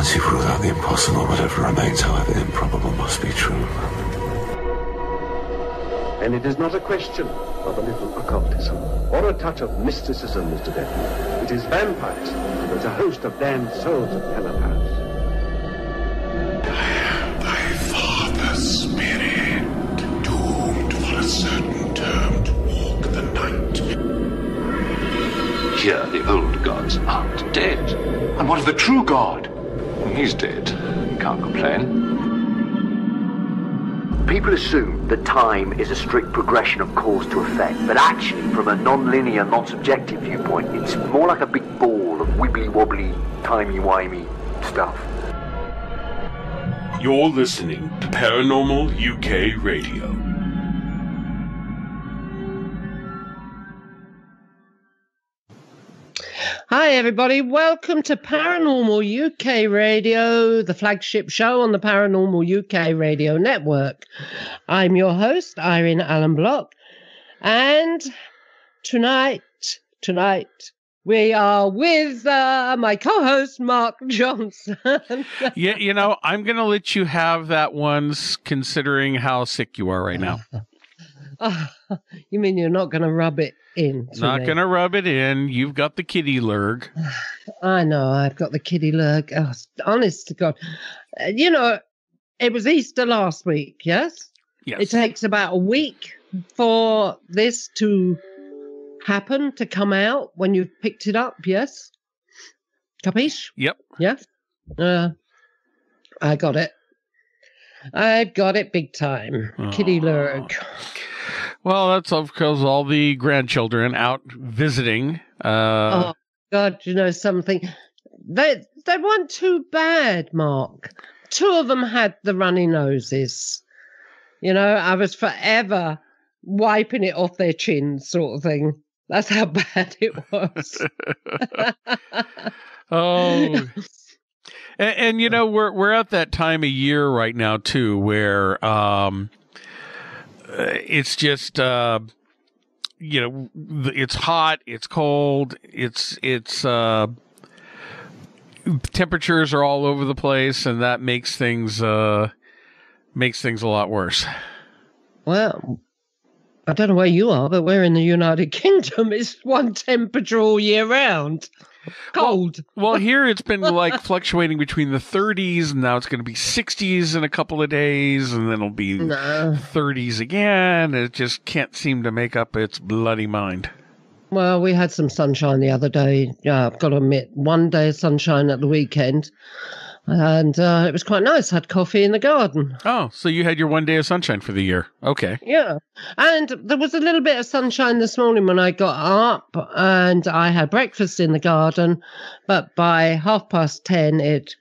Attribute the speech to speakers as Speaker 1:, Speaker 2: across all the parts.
Speaker 1: Once you've ruled out the impossible, whatever remains, however improbable, must be true.
Speaker 2: And it is not a question of a little occultism or a touch of mysticism, Mr. Benton. It is vampires. There's a host of damned souls of telepaths.
Speaker 3: I am thy father's spirit, doomed for a certain term to walk the night.
Speaker 4: Here, the old gods aren't dead.
Speaker 5: And what of the true god?
Speaker 4: He's dead. Can't complain.
Speaker 6: People assume that time is a strict progression of cause to effect, but actually, from a non-linear, non-subjective viewpoint, it's more like a big ball of wibbly-wobbly, timey-wimey stuff.
Speaker 7: You're listening to Paranormal UK Radio.
Speaker 8: Hi everybody, welcome to Paranormal UK Radio, the flagship show on the Paranormal UK Radio network. I'm your host, Irene and Mark, and tonight we are with my co-host, Mark Johnson.
Speaker 9: Yeah, you know, I'm going to let you have that one considering how sick you are right now.
Speaker 8: You mean you're not going to rub it in?
Speaker 9: Not going to rub it in. You've got the kitty lurg.
Speaker 8: I know, I've got the kitty lurg. Oh, honest to God. You know, it was Easter last week, yes?
Speaker 9: Yes.
Speaker 8: It takes about a week for this to happen, to come out when you've picked it up, yes? Capiche?
Speaker 9: Yep.
Speaker 8: Yeah? I got it. I've got it big time. Kitty lurg.
Speaker 9: Well, that's because all the grandchildren out visiting.
Speaker 8: Oh, God, you know something? They weren't too bad, Mark. 2 of them had the runny noses. You know, I was forever wiping it off their chins, sort of thing. That's how bad it was.
Speaker 9: Oh. And you know, we're at that time of year right now, too, where... it's just, you know, it's hot, it's cold, it's temperatures are all over the place, and that makes things a lot worse.
Speaker 8: Well, I don't know where you are, but we're in the United Kingdom. It's one temperature all year round. Cold.
Speaker 9: Well, here it's been like fluctuating between the 30s, and now it's going to be 60s in a couple of days, and then it'll be 30s again. It just can't seem to make up its bloody mind.
Speaker 8: Well, we had some sunshine the other day. Yeah, I've got to admit, one day of sunshine at the weekend, and it was quite nice. Had coffee in the garden.
Speaker 9: Oh, so you had your one day of sunshine for the year. Okay.
Speaker 8: Yeah. And there was a little bit of sunshine this morning when I got up, and I had breakfast in the garden, but by 10:30 it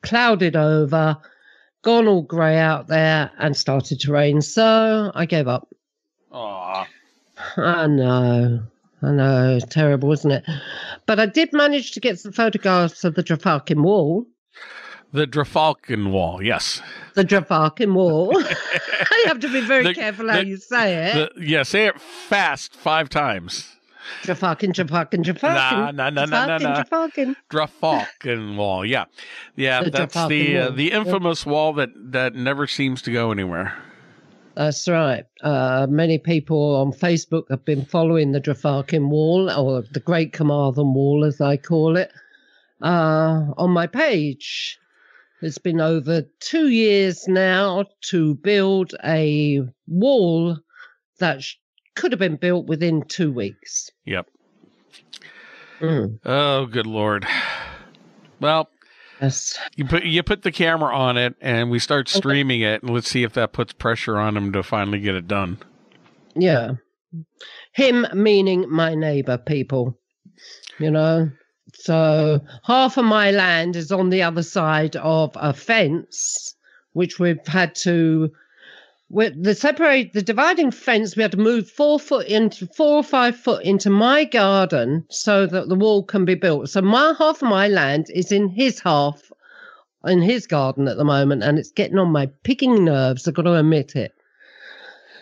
Speaker 8: clouded over, gone all grey out there, and started to rain, so I gave up.
Speaker 9: Aww.
Speaker 8: I know, terrible, isn't it? But I did manage to get some photographs of the Trafalgar Wall.
Speaker 9: The Trafalgar Wall, yes.
Speaker 8: The Trafalgar Wall. You have to be very careful how you say it.
Speaker 9: Say it fast 5 times.
Speaker 8: Trafalgar.
Speaker 9: No. Trafalgar Wall, yeah. Yeah, that's the infamous wall that never seems to go anywhere.
Speaker 8: That's right. Many people on Facebook have been following the Trafalgar Wall, or the Great Carmarthen Wall, as I call it, on my page. It's been over 2 years now to build a wall that could have been built within 2 weeks.
Speaker 9: Yep. Oh, good Lord. Well,
Speaker 8: yes.
Speaker 9: You put the camera on it, and we start streaming it, and let's see if that puts pressure on him to finally get it done.
Speaker 8: Yeah. Him meaning my neighbor, people. You know? So half of my land is on the other side of a fence, which we've had to... the dividing fence, we had to move 4 or 5 foot into my garden so that the wall can be built. So half of my land is in his garden at the moment, and it's getting on my picking nerves. I've got to admit it.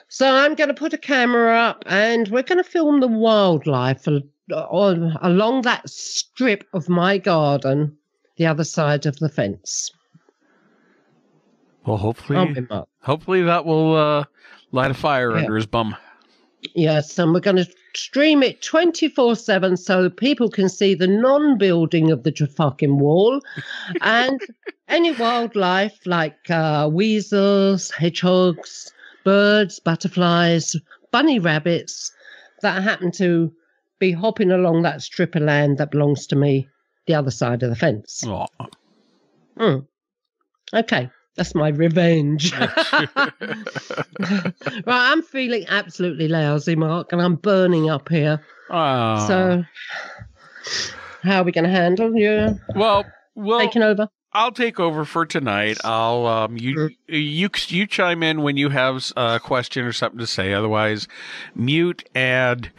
Speaker 8: So I'm going to put a camera up, and we're going to film the wildlife along that strip of my garden the other side of the fence.
Speaker 9: Well, hopefully that will light a fire under his bum.
Speaker 8: Yes, and we're going to stream it 24/7 so people can see the non-building of the fucking wall and any wildlife like weasels, hedgehogs, birds, butterflies, bunny rabbits that happen to be hopping along that strip of land that belongs to me, the other side of the fence. Okay. That's my revenge. Right, I'm feeling absolutely lousy, Mark, and I'm burning up here. So, how are we going to handle you?
Speaker 9: Well,
Speaker 8: taking over.
Speaker 9: I'll take over for tonight. I'll you chime in when you have a question or something to say. Otherwise, mute and.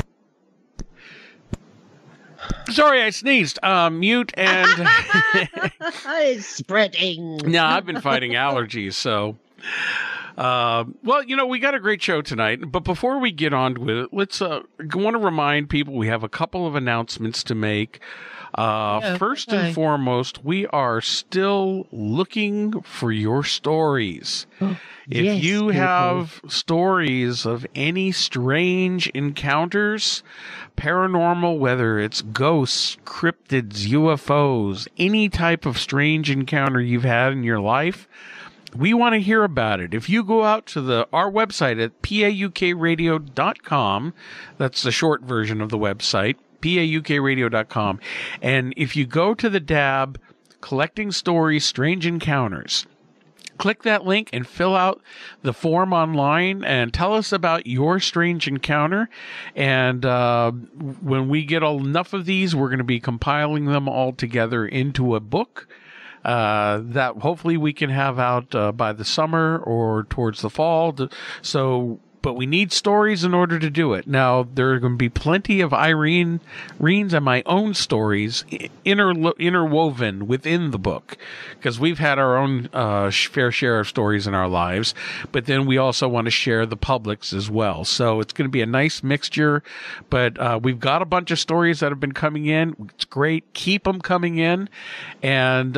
Speaker 9: Sorry, I sneezed. Mute and...
Speaker 8: It's spreading.
Speaker 9: No, I've been fighting allergies, so... well, we got a great show tonight, but before we get on with it, let's want to remind people we have a couple of announcements to make. First and foremost, we are still looking for your stories. If you have stories of any strange encounters, paranormal, whether it's ghosts, cryptids, UFOs, any type of strange encounter you've had in your life, we want to hear about it. If you go out to our website at paukradio.com, that's the short version of the website, paukradio.com, and if you go to the tab, Collecting Stories, Strange Encounters, click that link and fill out the form online and tell us about your strange encounter. And when we get enough of these, we're going to be compiling them all together into a book that hopefully we can have out by the summer or towards the fall. But we need stories in order to do it. Now, there are going to be plenty of Irene's and my own stories interwoven within the book, because we've had our own fair share of stories in our lives, but then we also want to share the public's as well. So it's going to be a nice mixture, but we've got a bunch of stories that have been coming in. It's great. Keep them coming in. And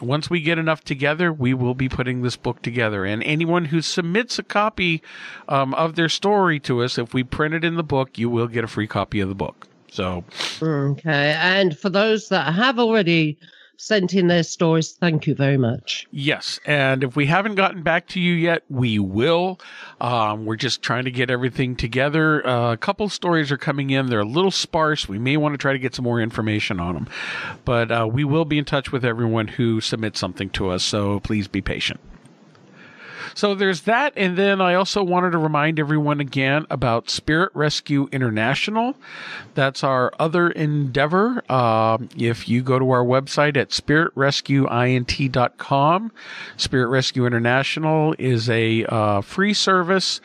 Speaker 9: once we get enough together, we will be putting this book together. And anyone who submits a copy of their story to us, if we print it in the book, you will get a free copy of the book. So,
Speaker 8: okay. And for those that have already sent in their stories, thank you very much.
Speaker 9: Yes. And if we haven't gotten back to you yet, we will. We're just trying to get everything together. A couple stories are coming in. They're a little sparse. We may want to try to get some more information on them. But we will be in touch with everyone who submits something to us. So please be patient. So there's that, and then I also wanted to remind everyone again about Spirit Rescue International. That's our other endeavor. If you go to our website at spiritrescueint.com, Spirit Rescue International is a free service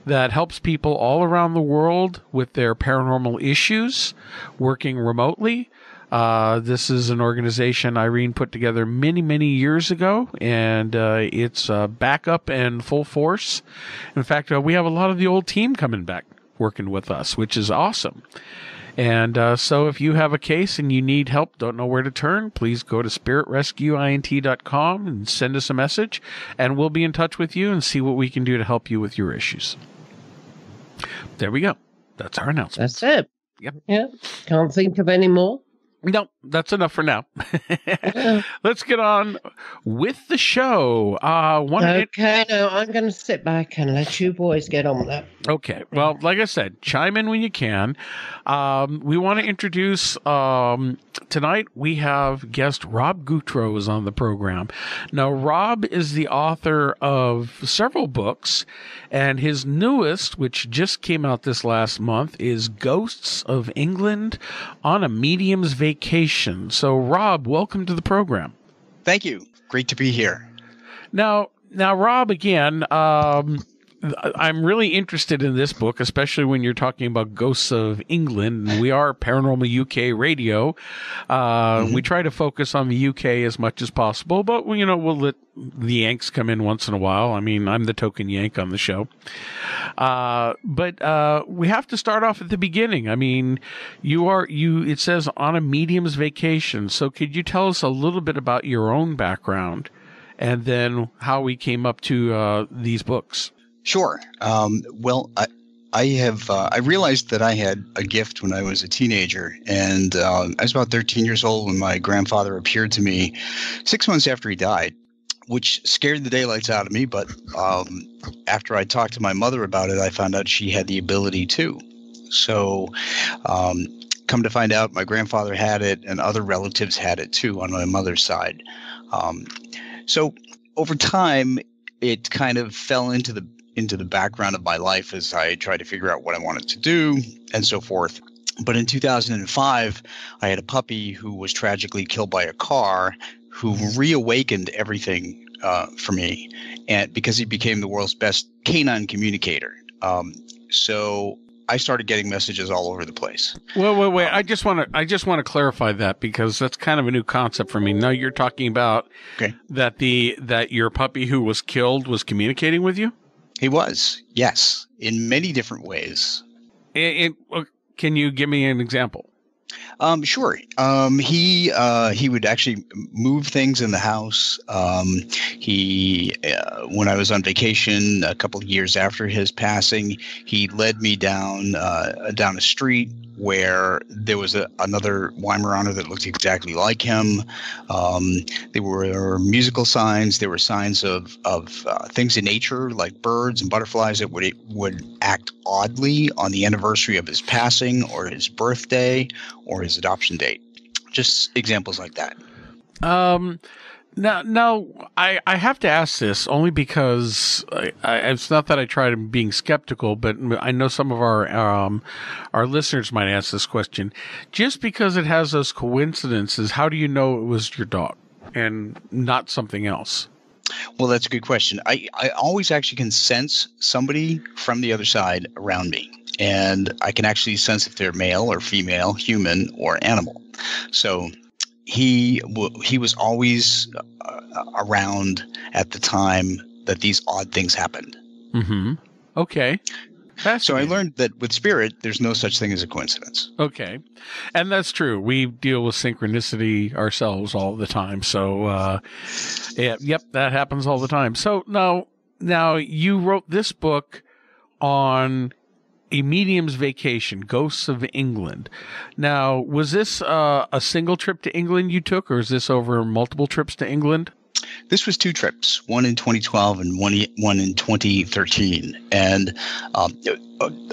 Speaker 9: that helps people all around the world with their paranormal issues, working remotely. This is an organization Irene put together many, many years ago, and it's back up and full force. In fact, we have a lot of the old team coming back working with us, which is awesome. And so if you have a case and you need help, don't know where to turn, please go to spiritrescueint.com and send us a message, and we'll be in touch with you and see what we can do to help you with your issues. There we go. That's our announcement.
Speaker 8: That's it.
Speaker 9: Yep.
Speaker 8: Yeah. Can't think of any more.
Speaker 9: No, that's enough for now. Let's get on with the show.
Speaker 8: Okay, now I'm going to sit back and let you boys get on with that.
Speaker 9: Okay. Well, like I said, chime in when you can. We want to introduce, tonight we have guest Rob Gutro is on the program. Now, Rob is the author of several books, and his newest, which just came out this last month, is Ghosts of England on a Medium's Vacation. So, Rob, welcome to the program.
Speaker 10: Thank you. Great to be here.
Speaker 9: Now, Rob, again, I'm really interested in this book, especially when you're talking about ghosts of England. And we are Paranormal UK Radio. We try to focus on the UK as much as possible, but we'll let the Yanks come in once in a while. I mean, I'm the token Yank on the show. But we have to start off at the beginning. I mean, it says on a medium's vacation. So could you tell us a little bit about your own background and then how we came up to these books?
Speaker 10: Sure. Well, I realized that I had a gift when I was a teenager, and I was about 13 years old when my grandfather appeared to me 6 months after he died, which scared the daylights out of me. But after I talked to my mother about it, I found out she had the ability too. So come to find out, my grandfather had it, and other relatives had it too on my mother's side. So over time, it kind of fell into the background of my life as I tried to figure out what I wanted to do and so forth. But in 2005, I had a puppy who was tragically killed by a car, who reawakened everything for me, and because he became the world's best canine communicator. So I started getting messages all over the place.
Speaker 9: Wait. I just want to clarify that, because that's kind of a new concept for me. Now you're talking about that your puppy who was killed was communicating with you?
Speaker 10: He was, yes, in many different ways.
Speaker 9: Can you give me an example?
Speaker 10: Sure. He would actually move things in the house. When I was on vacation a couple of years after his passing, he led me down a street where there was another Weimaraner that looked exactly like him. There were musical signs. There were signs of things in nature like birds and butterflies that would act oddly on the anniversary of his passing or his birthday or his adoption date. Just examples like that.
Speaker 9: Now, I have to ask this only because it's not that I try being skeptical, but I know some of our listeners might ask this question. Just because it has those coincidences, how do you know it was your dog and not something else?
Speaker 10: Well, that's a good question. I always actually can sense somebody from the other side around me, and I can actually sense if they're male or female, human or animal. So he was always around at the time that these odd things happened.
Speaker 9: Mm-hmm. Okay.
Speaker 10: So I learned that with spirit, there's no such thing as a coincidence.
Speaker 9: Okay. And that's true. We deal with synchronicity ourselves all the time. So, yep, that happens all the time. So now you wrote this book on a medium's vacation, Ghosts of England. Now, was this a single trip to England you took, or is this over multiple trips to England?
Speaker 10: This was 2 trips, one in 2012 and one in 2013. And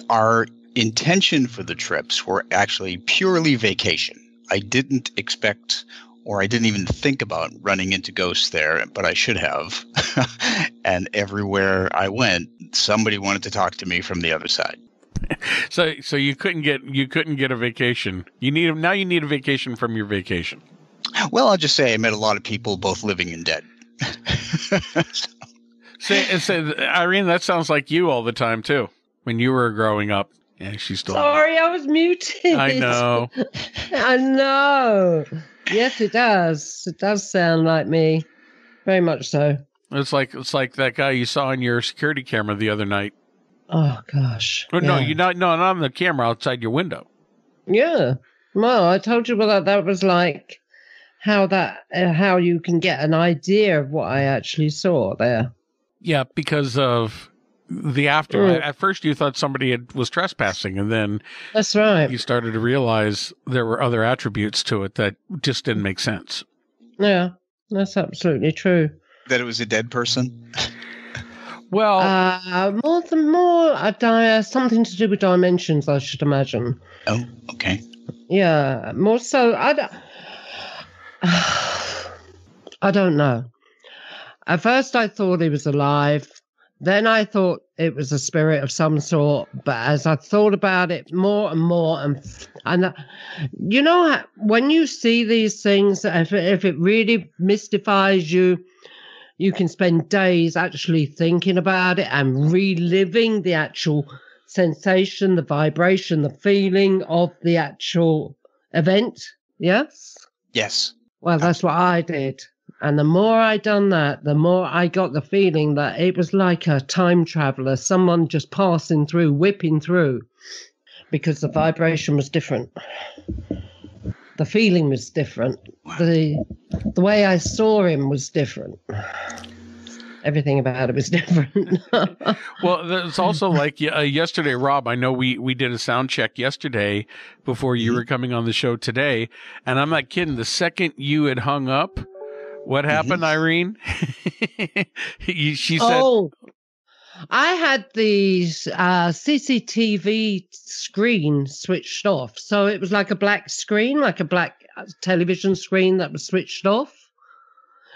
Speaker 10: our intention for the trips were actually purely vacation. I didn't expect, or I didn't even think about running into ghosts there, but I should have. And everywhere I went, somebody wanted to talk to me from the other side.
Speaker 9: So you couldn't get a vacation. You need a vacation from your vacation.
Speaker 10: Well, I'll just say I met a lot of people, both living and dead.
Speaker 9: Say, Irene, that sounds like you all the time too. When you were growing up, yeah, she's still.
Speaker 8: Sorry, I was muted.
Speaker 9: I know.
Speaker 8: I know. Yes, it does. It does sound like me, very much so.
Speaker 9: It's like that guy you saw on your security camera the other night.
Speaker 8: Oh gosh.
Speaker 9: Oh, yeah. Not on the camera, outside your window.
Speaker 8: Yeah. Well, I told you that was like how you can get an idea of what I actually saw there.
Speaker 9: Yeah, because of the after. At first, you thought somebody was trespassing, and then
Speaker 8: that's right.
Speaker 9: You started to realize there were other attributes to it that just didn't make sense.
Speaker 8: Yeah, that's absolutely true.
Speaker 10: That it was a dead person.
Speaker 9: Well,
Speaker 8: more something to do with dimensions, I should imagine.
Speaker 10: Oh, okay.
Speaker 8: Yeah, more so. I don't know. At first, I thought he was alive. Then I thought it was a spirit of some sort. But as I thought about it more and more, and you know, when you see these things, if it really mystifies you, You can spend days actually thinking about it and reliving the actual sensation, the vibration, the feeling of the actual event. Yes?
Speaker 10: Yes.
Speaker 8: Well, that's what I did. And the more I done that, the more I got the feeling that it was like a time traveler, someone just passing through, whipping through, because the vibration was different. The feeling was different. The way I saw him was different. Everything about it was different.
Speaker 9: Well, it's also like yesterday, Rob, I know we did a sound check yesterday before you were coming on the show today, and I'm not kidding. The second you had hung up, what happened, Irene? She said...
Speaker 8: Oh, I had the CCTV screen switched off. So it was like a black screen, like a black television screen that was switched off.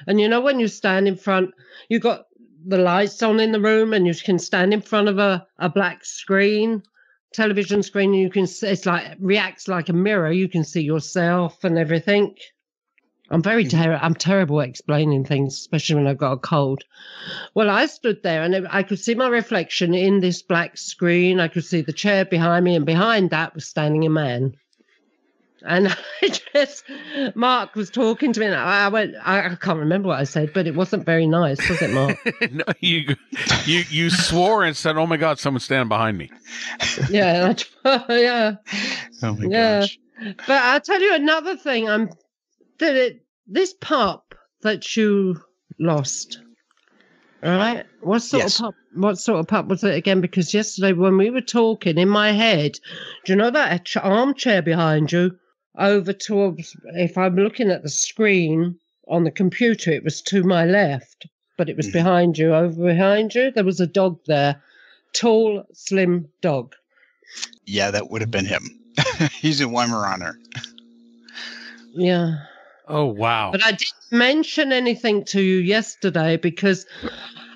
Speaker 8: And you know, when you stand in front, you got the lights on in the room and you can stand in front of a black screen, television screen, and you can see, it's like, reacts like a mirror. You can see yourself and everything. I'm I'm terrible at explaining things, especially when I've got a cold. Well, I stood there and I could see my reflection in this black screen. I could see the chair behind me, and behind that was standing a man. And Mark was talking to me, and I can't remember what I said, but it wasn't very nice, was it, Mark?
Speaker 9: No, you swore and said, "Oh my God, someone's standing behind me."
Speaker 8: Yeah, yeah.
Speaker 10: Oh my gosh.
Speaker 8: But I'll tell you another thing. This pup that you lost, right? What sort of pup was it again? Because yesterday when we were talking, in my head, do you know that armchair behind you? Over towards, if I'm looking at the screen on the computer, it was to my left, but it was behind you. Over behind you, there was a dog there, tall, slim dog.
Speaker 10: Yeah, that would have been him. He's a Weimaraner.
Speaker 8: Yeah.
Speaker 9: Oh, wow.
Speaker 8: But I didn't mention anything to you yesterday because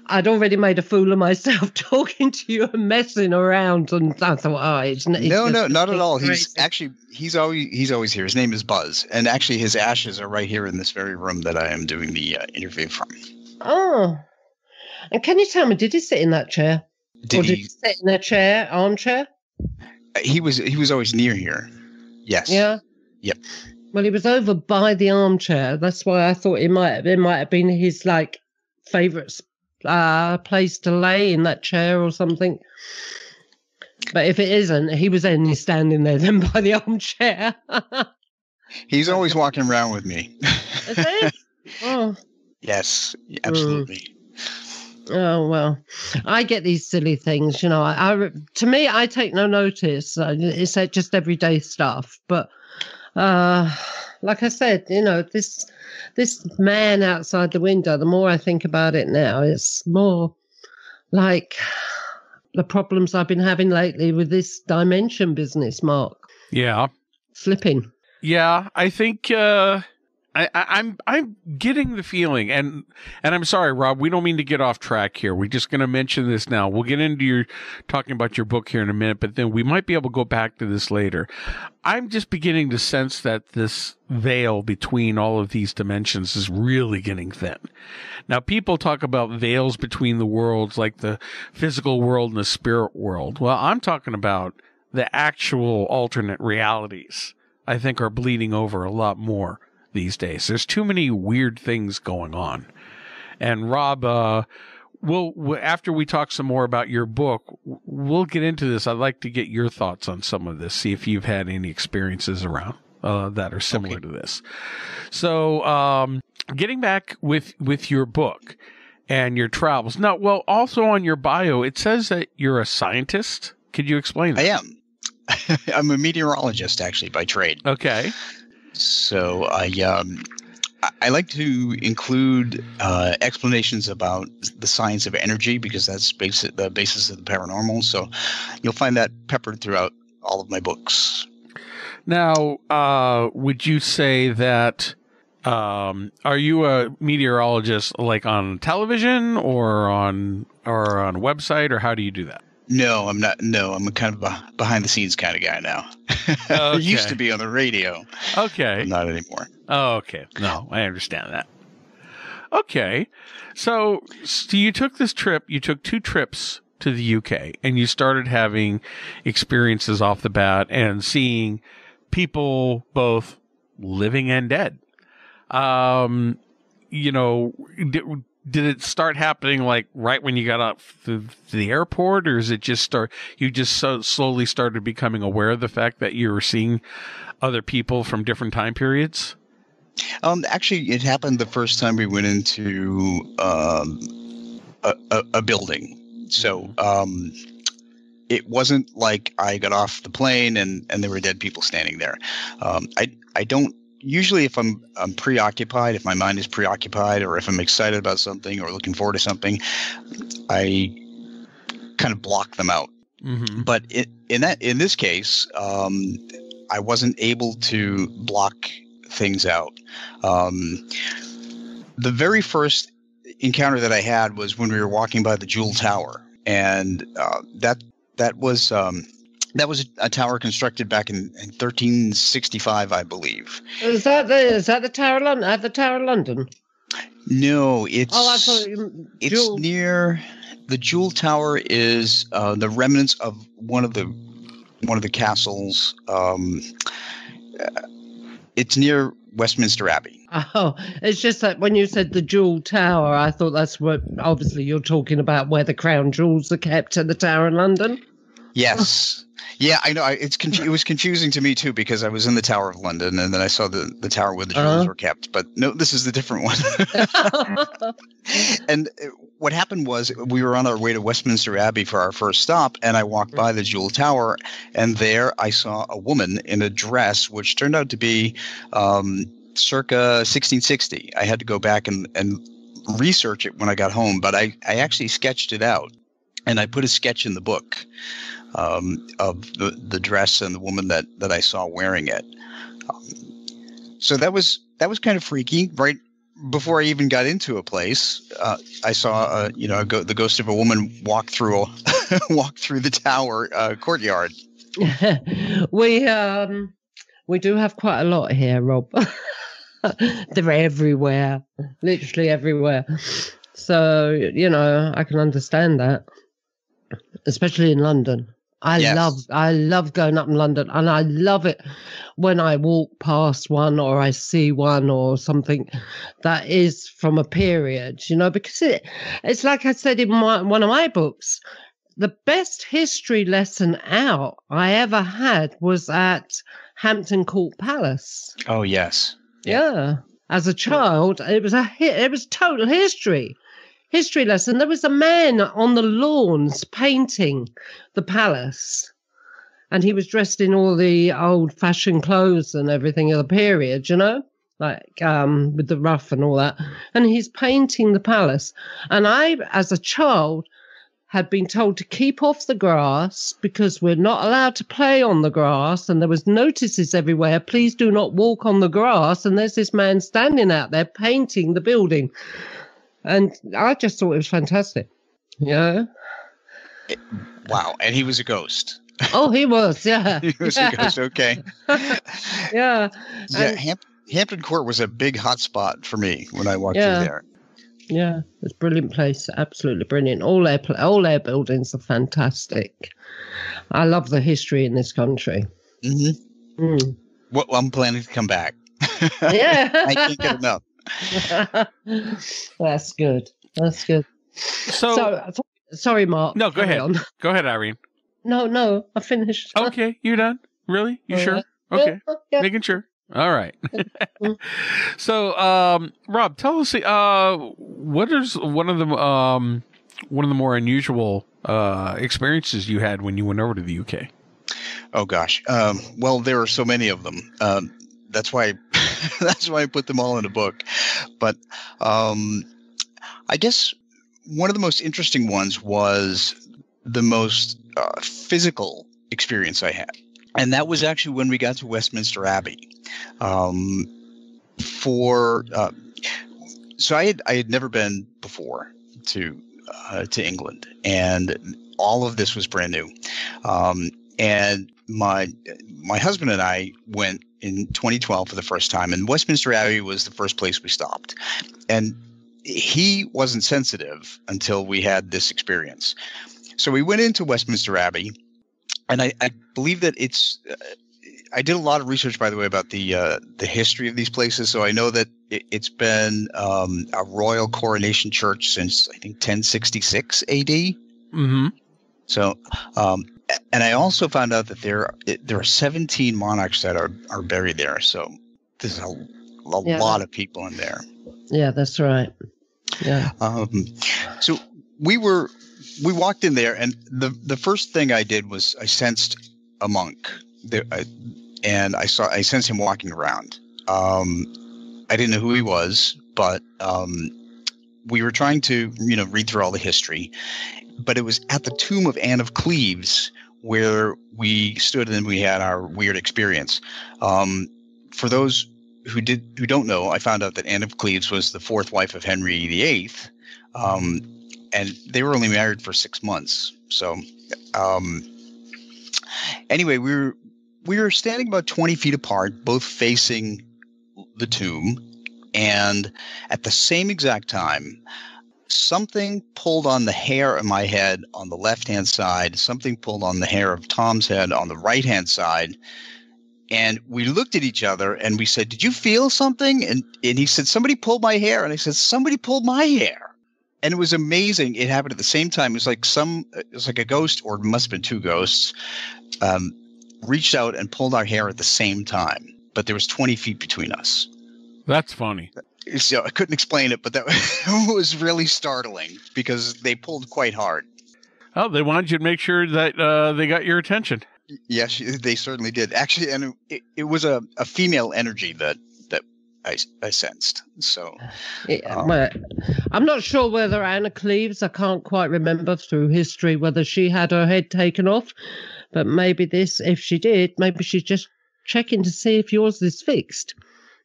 Speaker 8: I'd already made a fool of myself talking to you and messing around, and I thought, it's
Speaker 10: no, not at all. He's always here. His name is Buzz, and actually his ashes are right here in this very room that I am doing the interview from.
Speaker 8: Oh, and can you tell me, did he sit in that chair? Did he sit in a armchair?
Speaker 10: He was always near here. Yes.
Speaker 8: Yeah.
Speaker 10: Yep.
Speaker 8: Well, he was over by the armchair. That's why I thought it might have been his favourite place to lay in that chair or something. But if it isn't, he was only standing there then by the armchair.
Speaker 10: He's always walking around with me.
Speaker 8: Is he? Oh.
Speaker 10: Yes, absolutely.
Speaker 8: Oh, well, I get these silly things, you know. To me, I take no notice. It's just everyday stuff. But like I said, you know, this man outside the window, the more I think about it now, it's more like the problems I've been having lately with this dimension business, Mark.
Speaker 9: Yeah.
Speaker 8: Slipping.
Speaker 9: Yeah, I think I'm getting the feeling, and I'm sorry, Rob, we don't mean to get off track here. We're just going to mention this now. We'll get into talking about your book here in a minute, but then we might be able to go back to this later. I'm just beginning to sense that this veil between all of these dimensions is really getting thin. Now, people talk about veils between the worlds, like the physical world and the spirit world. Well, I'm talking about the actual alternate realities, I think, are bleeding over a lot more these days. There's too many weird things going on. And Rob, we'll after we talk some more about your book, we'll get into this. I'd like to get your thoughts on some of this, see if you've had any experiences around that are similar to this. So getting back with your book and your travels. Now, well, also on your bio, it says that you're a scientist. Could you explain that?
Speaker 10: I am. I'm a meteorologist, actually, by trade.
Speaker 9: Okay.
Speaker 10: So I like to include explanations about the science of energy, because that's the basis of the paranormal. So you'll find that peppered throughout all of my books.
Speaker 9: Now, would you say that are you a meteorologist like on television or on a website, or how do you do that?
Speaker 10: No, I'm not. No, I'm a kind of a behind-the-scenes kind of guy now.
Speaker 9: Okay.
Speaker 10: I used to be on the radio.
Speaker 9: Okay.
Speaker 10: Not anymore.
Speaker 9: Oh, okay. No, I understand that. Okay. So you took this trip, you took 2 trips to the UK, and you started having experiences off the bat and seeing people both living and dead. You know, did it start happening like right when you got out to the airport, or is it just you just so slowly started becoming aware of the fact that you were seeing other people from different time periods?
Speaker 10: Actually, it happened the first time we went into a building. So it wasn't like I got off the plane and there were dead people standing there. I don't usually, if I'm preoccupied, if my mind is preoccupied, or if I'm excited about something or looking forward to something, I kind of block them out. Mm-hmm. But in this case, I wasn't able to block things out. The very first encounter that I had was when we were walking by the Jewel Tower, and that was a tower constructed back in 1365, I believe.
Speaker 8: Is that the Tower of London? At the Tower of London?
Speaker 10: No,
Speaker 8: I thought
Speaker 10: it's near the Jewel Tower. Is the remnants of one of the castles. It's near Westminster Abbey.
Speaker 8: Oh, it's just that when you said the Jewel Tower, I thought that's what, obviously you're talking about where the crown jewels are kept at the Tower of London.
Speaker 10: Yes. Yeah, I know. It was confusing to me too, because I was in the Tower of London and then I saw the tower where the jewels were kept. But no, this is the different one. And what happened was we were on our way to Westminster Abbey for our first stop, and I walked by the Jewel Tower, and there I saw a woman in a dress which turned out to be circa 1660. I had to go back and research it when I got home, but I actually sketched it out, and I put a sketch in the book of the dress and the woman that I saw wearing it. So that was kind of freaky. Right before I even got into a place, I saw the ghost of a woman walk through the tower courtyard.
Speaker 8: We do have quite a lot here, Rob. They're everywhere, literally everywhere. So, I can understand that, especially in London. I love going up in London, and I love it when I walk past one or I see one or something that is from a period, because it's like I said in one of my books, the best history lesson out I ever had was at Hampton Court Palace.
Speaker 10: Oh, yes.
Speaker 8: Yeah. As a child, it was total history lesson. There was a man on the lawns painting the palace, and he was dressed in all the old-fashioned clothes and everything of the period, like with the ruff and all that. And he's painting the palace. And I, as a child, had been told to keep off the grass because we're not allowed to play on the grass, and there was notices everywhere, please do not walk on the grass, and there's this man standing out there painting the building. And I just thought it was fantastic. Yeah.
Speaker 10: Wow. And he was a ghost.
Speaker 8: Oh, he was. Yeah.
Speaker 10: He was a ghost. Okay.
Speaker 8: Yeah.
Speaker 10: Yeah. Hampton Court was a big hot spot for me when I walked through there.
Speaker 8: Yeah. It's a brilliant place. Absolutely brilliant. All their buildings are fantastic. I love the history in this country.
Speaker 10: Mm-hmm. Mm. Well, I'm planning to come back.
Speaker 8: Yeah.
Speaker 10: I can't get enough.
Speaker 8: That's good. So sorry, Mark.
Speaker 9: No, go ahead. Go ahead, Irene.
Speaker 8: No, I finished.
Speaker 9: Okay, you done? Really? You sure? Okay,
Speaker 8: yeah.
Speaker 9: Making sure. All right. So, Rob, tell us what is one of the more unusual experiences you had when you went over to the UK?
Speaker 10: Oh gosh. Well, there are so many of them. That's why I put them all in a book. But I guess one of the most interesting ones was the most physical experience I had. And that was actually when we got to Westminster Abbey. So I had never been before to England, and all of this was brand new. And my husband and I went in 2012 for the first time, and Westminster Abbey was the first place we stopped. And he wasn't sensitive until we had this experience. So we went into Westminster Abbey, and I believe that it's. I did a lot of research, by the way, about the history of these places. So I know that it's been a royal coronation church since, I think, 1066 AD.
Speaker 9: Mm-hmm.
Speaker 10: So, and I also found out that there are 17 monarchs that are buried there. So there's a lot of people in there.
Speaker 8: Yeah, that's right. Yeah.
Speaker 10: So we walked in there, and the first thing I did was I sensed a monk there, and I sensed him walking around. I didn't know who he was, but we were trying to read through all the history. But it was at the tomb of Anne of Cleves where we stood and we had our weird experience. For those who don't know, I found out that Anne of Cleves was the fourth wife of Henry VIII, and they were only married for 6 months. So anyway, we were standing about 20 feet apart, both facing the tomb, and at the same exact time, something pulled on the hair of my head on the left-hand side, something pulled on the hair of Tom's head on the right-hand side. And we looked at each other and we said, "Did you feel something?" And he said, "Somebody pulled my hair." And I said, "Somebody pulled my hair." And it was amazing. It happened at the same time. It was like a ghost, or it must have been two ghosts, reached out and pulled our hair at the same time. But there was 20 feet between us.
Speaker 9: That's funny.
Speaker 10: So I couldn't explain it, but that was really startling because they pulled quite hard. Oh,
Speaker 9: they wanted you to make sure that they got your attention.
Speaker 10: Yes, they certainly did. Actually, and it was a female energy that I sensed. So,
Speaker 8: well, I'm not sure whether Anna Cleves, I can't quite remember through history whether she had her head taken off, but maybe if she did, maybe she's just checking to see if yours is fixed.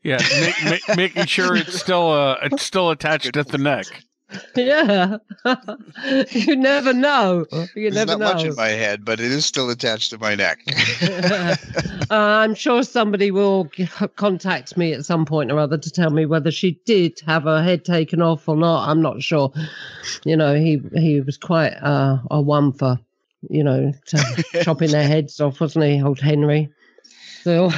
Speaker 9: Yeah, making sure it's still attached at the neck.
Speaker 8: Yeah, you never know.
Speaker 10: There's not much in my head, but it is still attached to my neck.
Speaker 8: I'm sure somebody will contact me at some point or other to tell me whether she did have her head taken off or not. I'm not sure. He was quite a one for, chopping their heads off, wasn't he, old Henry? So.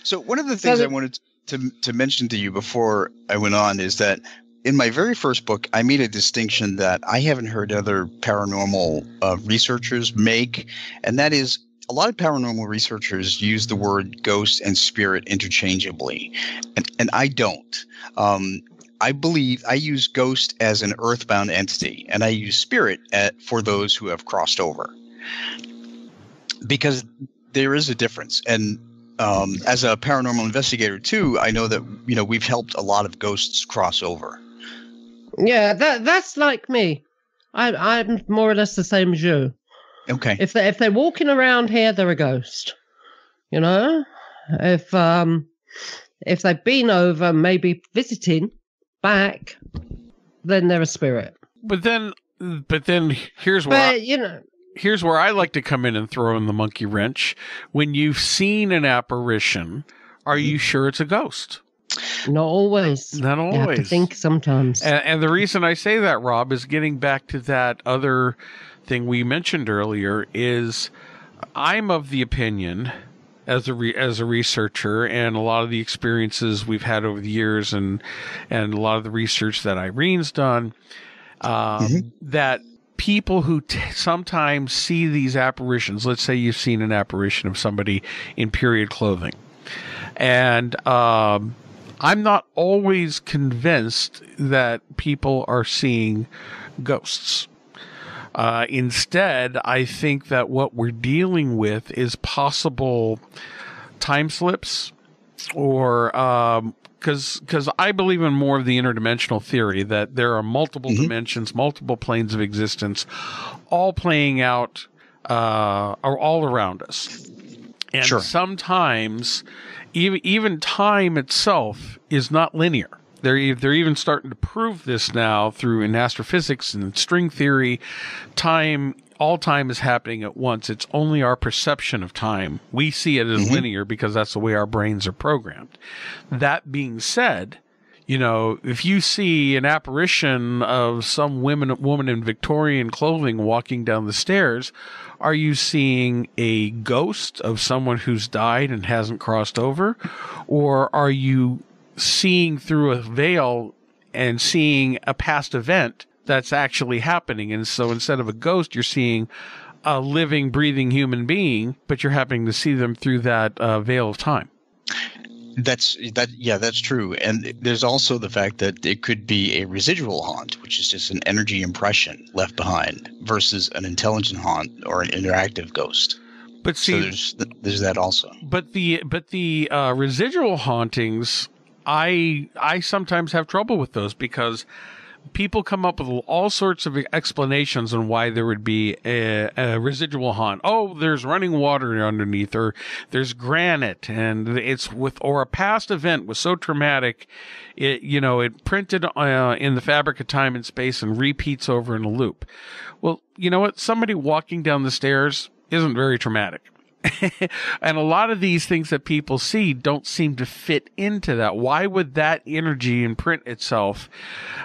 Speaker 10: So one of the things I wanted to mention to you before I went on is that in my very first book, I made a distinction that I haven't heard other paranormal researchers make, and that is a lot of paranormal researchers use the word ghost and spirit interchangeably, and I don't. I believe I use ghost as an earthbound entity, and I use spirit for those who have crossed over, because there is a difference. And as a paranormal investigator too, I know that we've helped a lot of ghosts cross over.
Speaker 8: Yeah, that's like me. I'm more or less the same as you.
Speaker 10: Okay.
Speaker 8: If they're walking around here, they're a ghost. If they've been over, maybe visiting back, then they're a spirit.
Speaker 9: But then here's where here's where I like to come in and throw in the monkey wrench. When you've seen an apparition, are you sure it's a ghost?
Speaker 8: Not always.
Speaker 9: Not always.
Speaker 8: You have to think sometimes.
Speaker 9: And the reason I say that, Rob, is getting back to that other thing we mentioned earlier, is I'm of the opinion, as a researcher, and a lot of the experiences we've had over the years, and a lot of the research that Irene's done, that people who sometimes see these apparitions, let's say you've seen an apparition of somebody in period clothing, and I'm not always convinced that people are seeing ghosts. Instead, I think that what we're dealing with is possible time slips, or because I believe in more of the interdimensional theory, that there are multiple dimensions, multiple planes of existence, all playing out, are all around us. And sometimes even time itself is not linear. They're even starting to prove this now in astrophysics and string theory. All time is happening at once. It's only our perception of time. We see it as linear because that's the way our brains are programmed. That being said, You know, if you see an apparition of some woman in Victorian clothing walking down the stairs, are you seeing a ghost of someone who's died and hasn't crossed over? Or are you seeing through a veil and seeing a past event that's actually happening? And so instead of a ghost, you're seeing a living, breathing human being, but you're happening to see them through that veil of time.
Speaker 10: That's true. And there's also the fact that it could be a residual haunt, which is just an energy impression left behind, versus an intelligent haunt or an interactive ghost.
Speaker 9: But see,
Speaker 10: so there's that also.
Speaker 9: But the residual hauntings, I sometimes have trouble with those, because people come up with all sorts of explanations on why there would be a residual haunt. Oh, there's running water underneath, or there's granite, and or a past event was so traumatic, it printed in the fabric of time and space and repeats over in a loop. Well, you know what? Somebody walking down the stairs isn't very traumatic. And a lot of these things that people see don't seem to fit into that. Why would that energy imprint itself?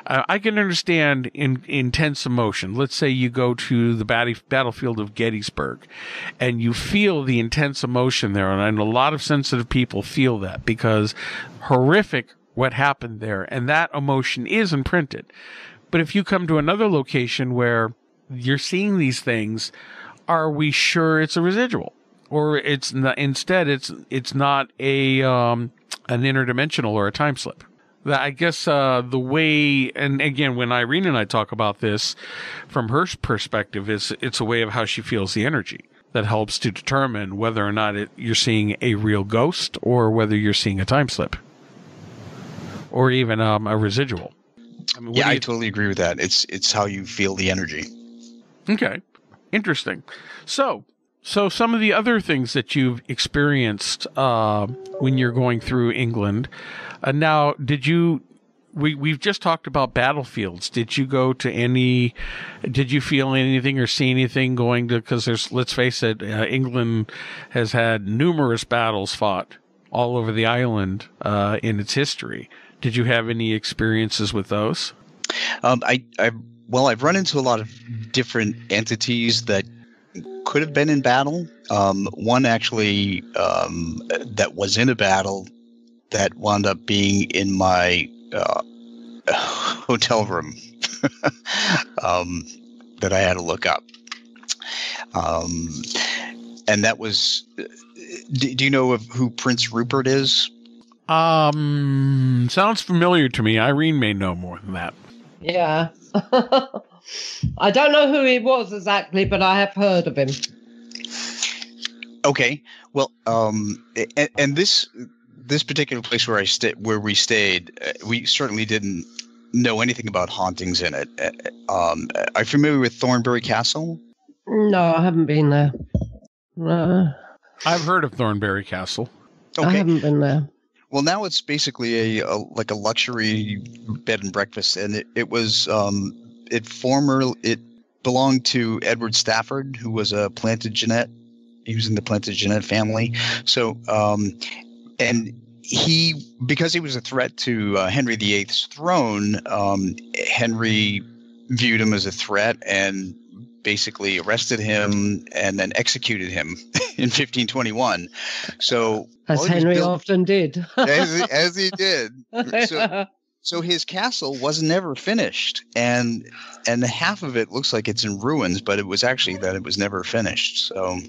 Speaker 9: I can understand intense emotion. Let's say you go to the battlefield of Gettysburg and you feel the intense emotion there. And a lot of sensitive people feel that, because horrific what happened there. And that emotion is imprinted. But if you come to another location where you're seeing these things, are we sure it's a residual? Or it's not, instead it's not an interdimensional or a time slip. I guess the way, and again, when Irene and I talk about this from her perspective, it's a way of how she feels the energy that helps to determine whether or not you're seeing a real ghost or whether you're seeing a time slip or even a residual. I mean, I
Speaker 10: totally agree with that. It's how you feel the energy.
Speaker 9: Okay, interesting. So some of the other things that you've experienced when you're going through England. Now, we've just talked about battlefields. Did you go to did you feel anything or see anything because let's face it, England has had numerous battles fought all over the island in its history. Did you have any experiences with those? I've run into a lot of different entities that could have been in battle. One actually that was in a battle that wound up being in my hotel room that I had to look up. And that was, do you know of who Prince Rupert is? Sounds familiar to me. Irene may know more than that.
Speaker 8: Yeah. I don't know who he was exactly, but I have heard of him.
Speaker 10: Okay. Well, and this particular place where we stayed, we certainly didn't know anything about hauntings in it. Are you familiar with Thornbury Castle?
Speaker 8: No, I haven't been there.
Speaker 9: I've heard of Thornbury Castle.
Speaker 10: Okay.
Speaker 8: I haven't been there.
Speaker 10: Well, now it's basically a luxury bed and breakfast, and it belonged to Edward Stafford, who was a Plantagenet. He was in the Plantagenet family. So, and because he was a threat to Henry VIII's throne, Henry viewed him as a threat and basically arrested him and then executed him in 1521. So,
Speaker 8: as Henry often did.
Speaker 10: as he did. So his castle was never finished, and half of it looks like it's in ruins, but it was actually that it was never finished. So,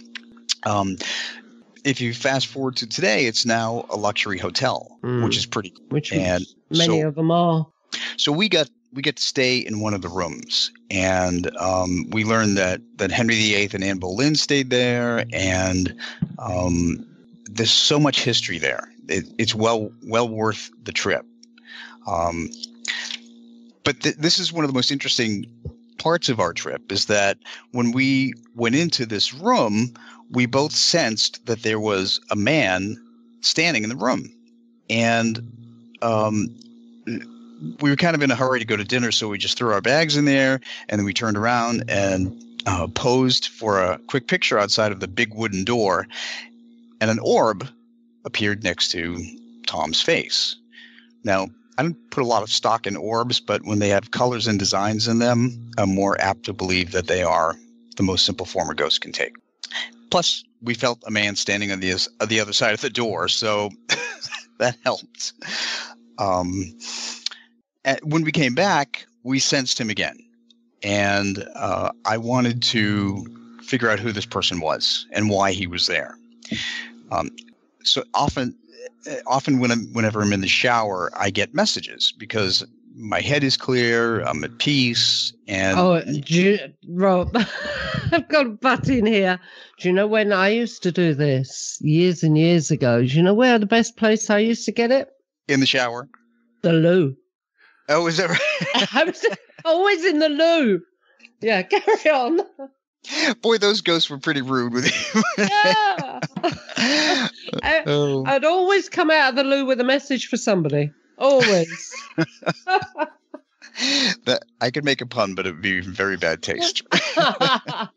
Speaker 10: if you fast forward to today, it's now a luxury hotel, which is pretty cool.
Speaker 8: Which many of them are.
Speaker 10: So we get to stay in one of the rooms, and we learned that Henry VIII and Anne Boleyn stayed there, and there's so much history there. It's well worth the trip. But this is one of the most interesting parts of our trip, is that when we went into this room, we both sensed that there was a man standing in the room. And we were kind of in a hurry to go to dinner, so we just threw our bags in there, and then we turned around and posed for a quick picture outside of the big wooden door, and an orb appeared next to Tom's face. Now, I don't put a lot of stock in orbs, but when they have colors and designs in them, I'm more apt to believe that they are the most simple form a ghost can take. Plus, we felt a man standing on the other side of the door, so that helped. When we came back, we sensed him again, and I wanted to figure out who this person was and why he was there. So often whenever I'm in the shower, I get messages because my head is clear, I'm at peace, and
Speaker 8: Rob, I've got a butt in here. Do you know when I used to do this years and years ago? Do you know where the best place I used to get it?
Speaker 10: In the shower.
Speaker 8: The loo.
Speaker 10: Oh, is that right?
Speaker 8: I was always in the loo. Yeah, carry on.
Speaker 10: Boy, those ghosts were pretty rude with you.
Speaker 8: Yeah. I'd always come out of the loo with a message for somebody. Always.
Speaker 10: That I could make a pun, but it would be very bad taste.
Speaker 9: Don't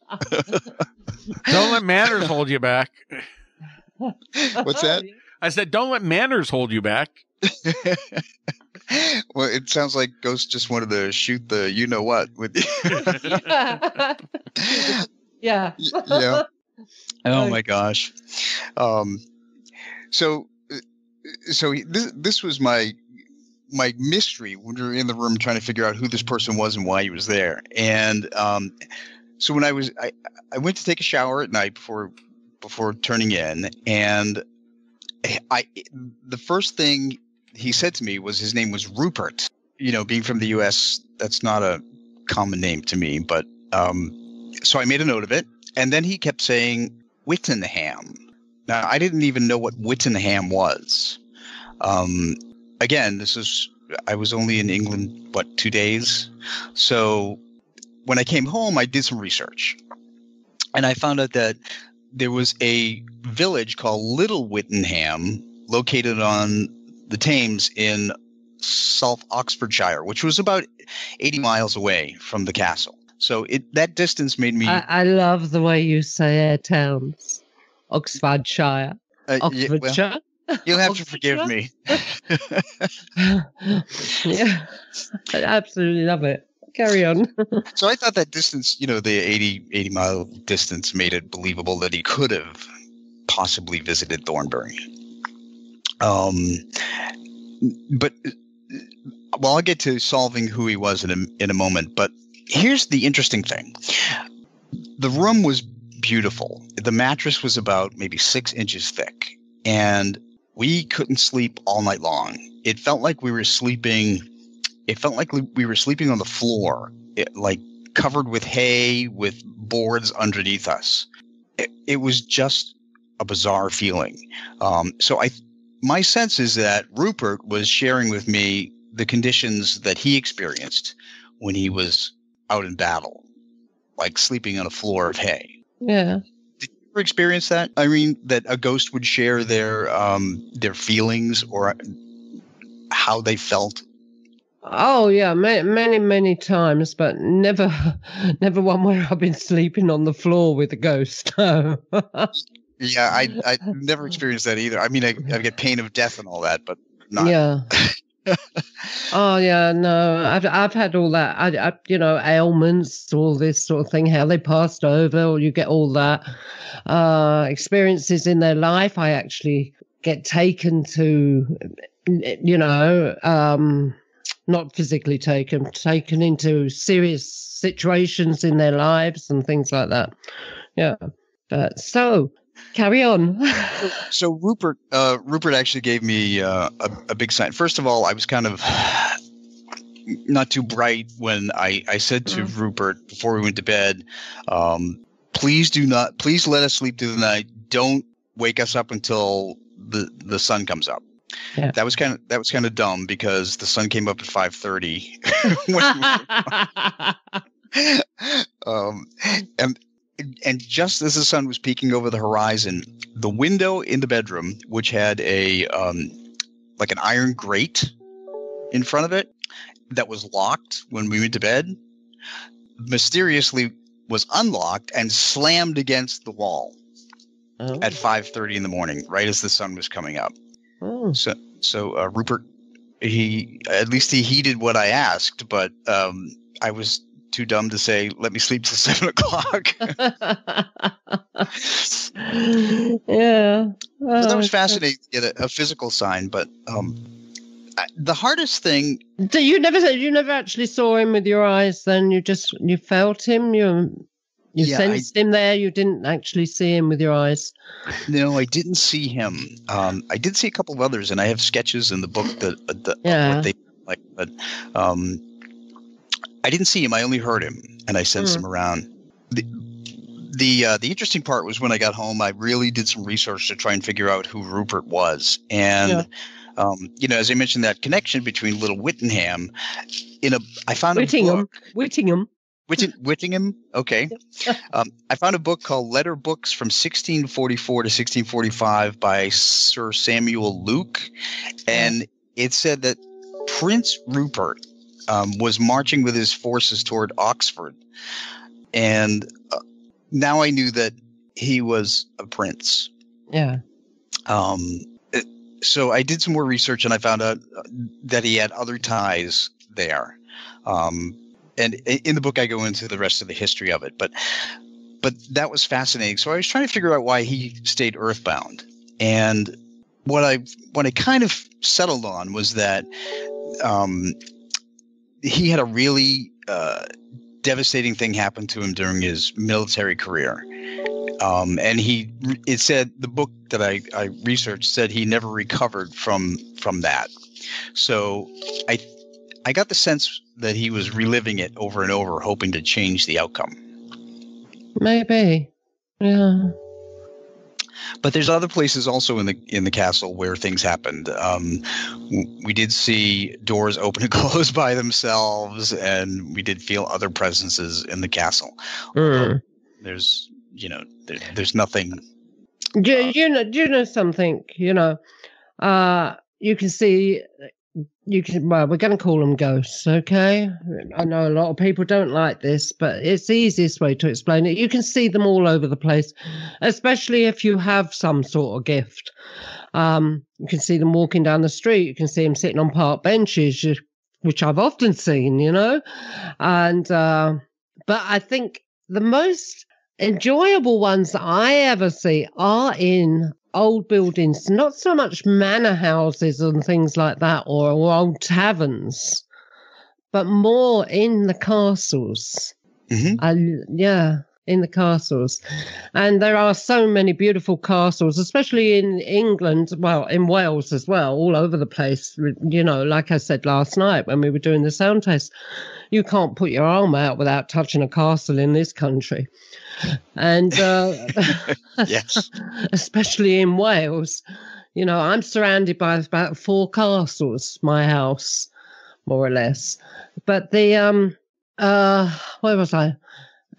Speaker 9: let manners hold you back.
Speaker 10: What's that?
Speaker 9: I said, don't let manners hold you back.
Speaker 10: Well, it sounds like Ghost just wanted to shoot the you-know-what with you.
Speaker 8: Yeah.
Speaker 10: Yeah. Oh, my gosh. So this was my mystery when we were in the room trying to figure out who this person was and why he was there. And so when I went to take a shower at night before turning in, and the first thing he said to me was his name was Rupert. You know, being from the U.S., that's not a common name to me, but so I made a note of it. And then he kept saying Whittenham. Now, I didn't even know what Whittenham was. Again, I was only in England, 2 days? So when I came home, I did some research. And I found out that there was a village called Little Whittenham located on the Thames in South Oxfordshire, which was about 80 miles away from the castle. So that distance made me...
Speaker 8: I love the way you say towns. Oxfordshire.
Speaker 10: Oxfordshire. Well, you'll have to forgive me.
Speaker 8: Yeah, I absolutely love it. Carry on.
Speaker 10: So I thought that distance, the 80 mile distance made it believable that he could have possibly visited Thornbury. But I'll get to solving who he was in a moment. But here's the interesting thing. The room was beautiful. The mattress was about maybe 6 inches thick, and we couldn't sleep all night long. It felt like we were sleeping. It felt like we were sleeping on the floor, like covered with hay, with boards underneath us. It was just a bizarre feeling. So my sense is that Rupert was sharing with me the conditions that he experienced when he was out in battle, like sleeping on a floor of hay.
Speaker 8: Yeah.
Speaker 10: Did you ever experience that, Irene, that a ghost would share their feelings or how they felt?
Speaker 8: Oh yeah, many times, but never one where I've been sleeping on the floor with a ghost.
Speaker 10: Yeah, I never experienced that either. I mean, I get pain of death and all that, but not.
Speaker 8: Yeah. Oh yeah, no, I've had all that. I ailments, all this sort of thing, how they passed over, or you get all that experiences in their life. I actually get taken to, not physically taken into serious situations in their lives and things like that. Yeah, but so. Carry on.
Speaker 10: So Rupert actually gave me a big sign. First of all, I was kind of not too bright when I said to Rupert before we went to bed, please let us sleep through the night. Don't wake us up until the sun comes up. Yeah. That was kind of dumb because the sun came up at 5:30. And just as the sun was peeking over the horizon, the window in the bedroom, which had a like an iron grate in front of it that was locked when we went to bed, mysteriously was unlocked and slammed against the wall at 5:30 in the morning, right as the sun was coming up. Oh. So Rupert he heeded what I asked, but I was too dumb to say, let me sleep till 7 o'clock.
Speaker 8: Yeah.
Speaker 10: So that was fascinating to get a physical sign, but the hardest thing.
Speaker 8: You never actually saw him with your eyes. Then you felt him. You sensed him there. You didn't actually see him with your eyes.
Speaker 10: No, I didn't see him. I did see a couple of others, and I have sketches in the book that what they like. But I didn't see him. I only heard him, and I sensed him around. The interesting part was when I got home, I really did some research to try and figure out who Rupert was. And, as I mentioned, that connection between Little Whittingham I found a book. Whittingham. Okay. I found a book called Letter Books from 1644 to 1645 by Sir Samuel Luke. And it said that Prince Rupert was marching with his forces toward Oxford. And now I knew that he was a prince.
Speaker 8: Yeah.
Speaker 10: So I did some more research, and I found out that he had other ties there. And in the book, I go into the rest of the history of it. But that was fascinating. So I was trying to figure out why he stayed earthbound. And what I kind of settled on was that he had a really devastating thing happen to him during his military career. And it said, the book that I researched said he never recovered from that. So I got the sense that he was reliving it over and over, hoping to change the outcome.
Speaker 8: Maybe. Yeah.
Speaker 10: But there's other places also in the castle where things happened. We did see doors open and close by themselves, and we did feel other presences in the castle. There's nothing. Do
Speaker 8: you know something? You can see. Well, we're going to call them ghosts, okay? I know a lot of people don't like this, but it's the easiest way to explain it. You can see them all over the place, especially if you have some sort of gift. You can see them walking down the street. You can see them sitting on park benches, which I've often seen, And but I think the most enjoyable ones that I ever see are in old buildings, not so much manor houses and things like that, or old taverns, but more in the castles. In the castles. And there are so many beautiful castles, especially in England, well, in Wales as well, all over the place. Like I said last night when we were doing the sound test, you can't put your arm out without touching a castle in this country. And
Speaker 10: yes,
Speaker 8: especially in Wales, I'm surrounded by about 4 castles, my house, more or less. But where was I?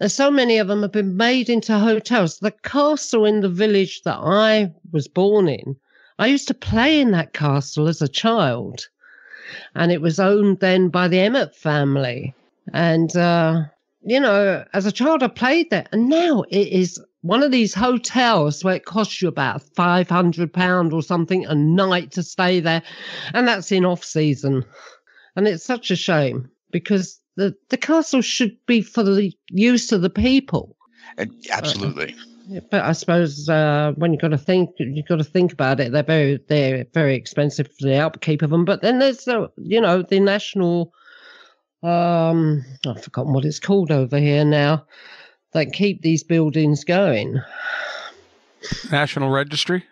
Speaker 8: So many of them have been made into hotels. The castle in the village that I was born in, I used to play in that castle as a child, and it was owned then by the Emmett family. And as a child, I played there, and now it is one of these hotels where it costs you about £500 or something a night to stay there, and that's in off season. And it's such a shame because the castle should be for the use of the people.
Speaker 10: Absolutely.
Speaker 8: But I suppose when you've got to think about it, they're very expensive for the upkeep of them. But then there's the national. I've forgotten what it's called over here now, that keep these buildings going.
Speaker 9: National Registry?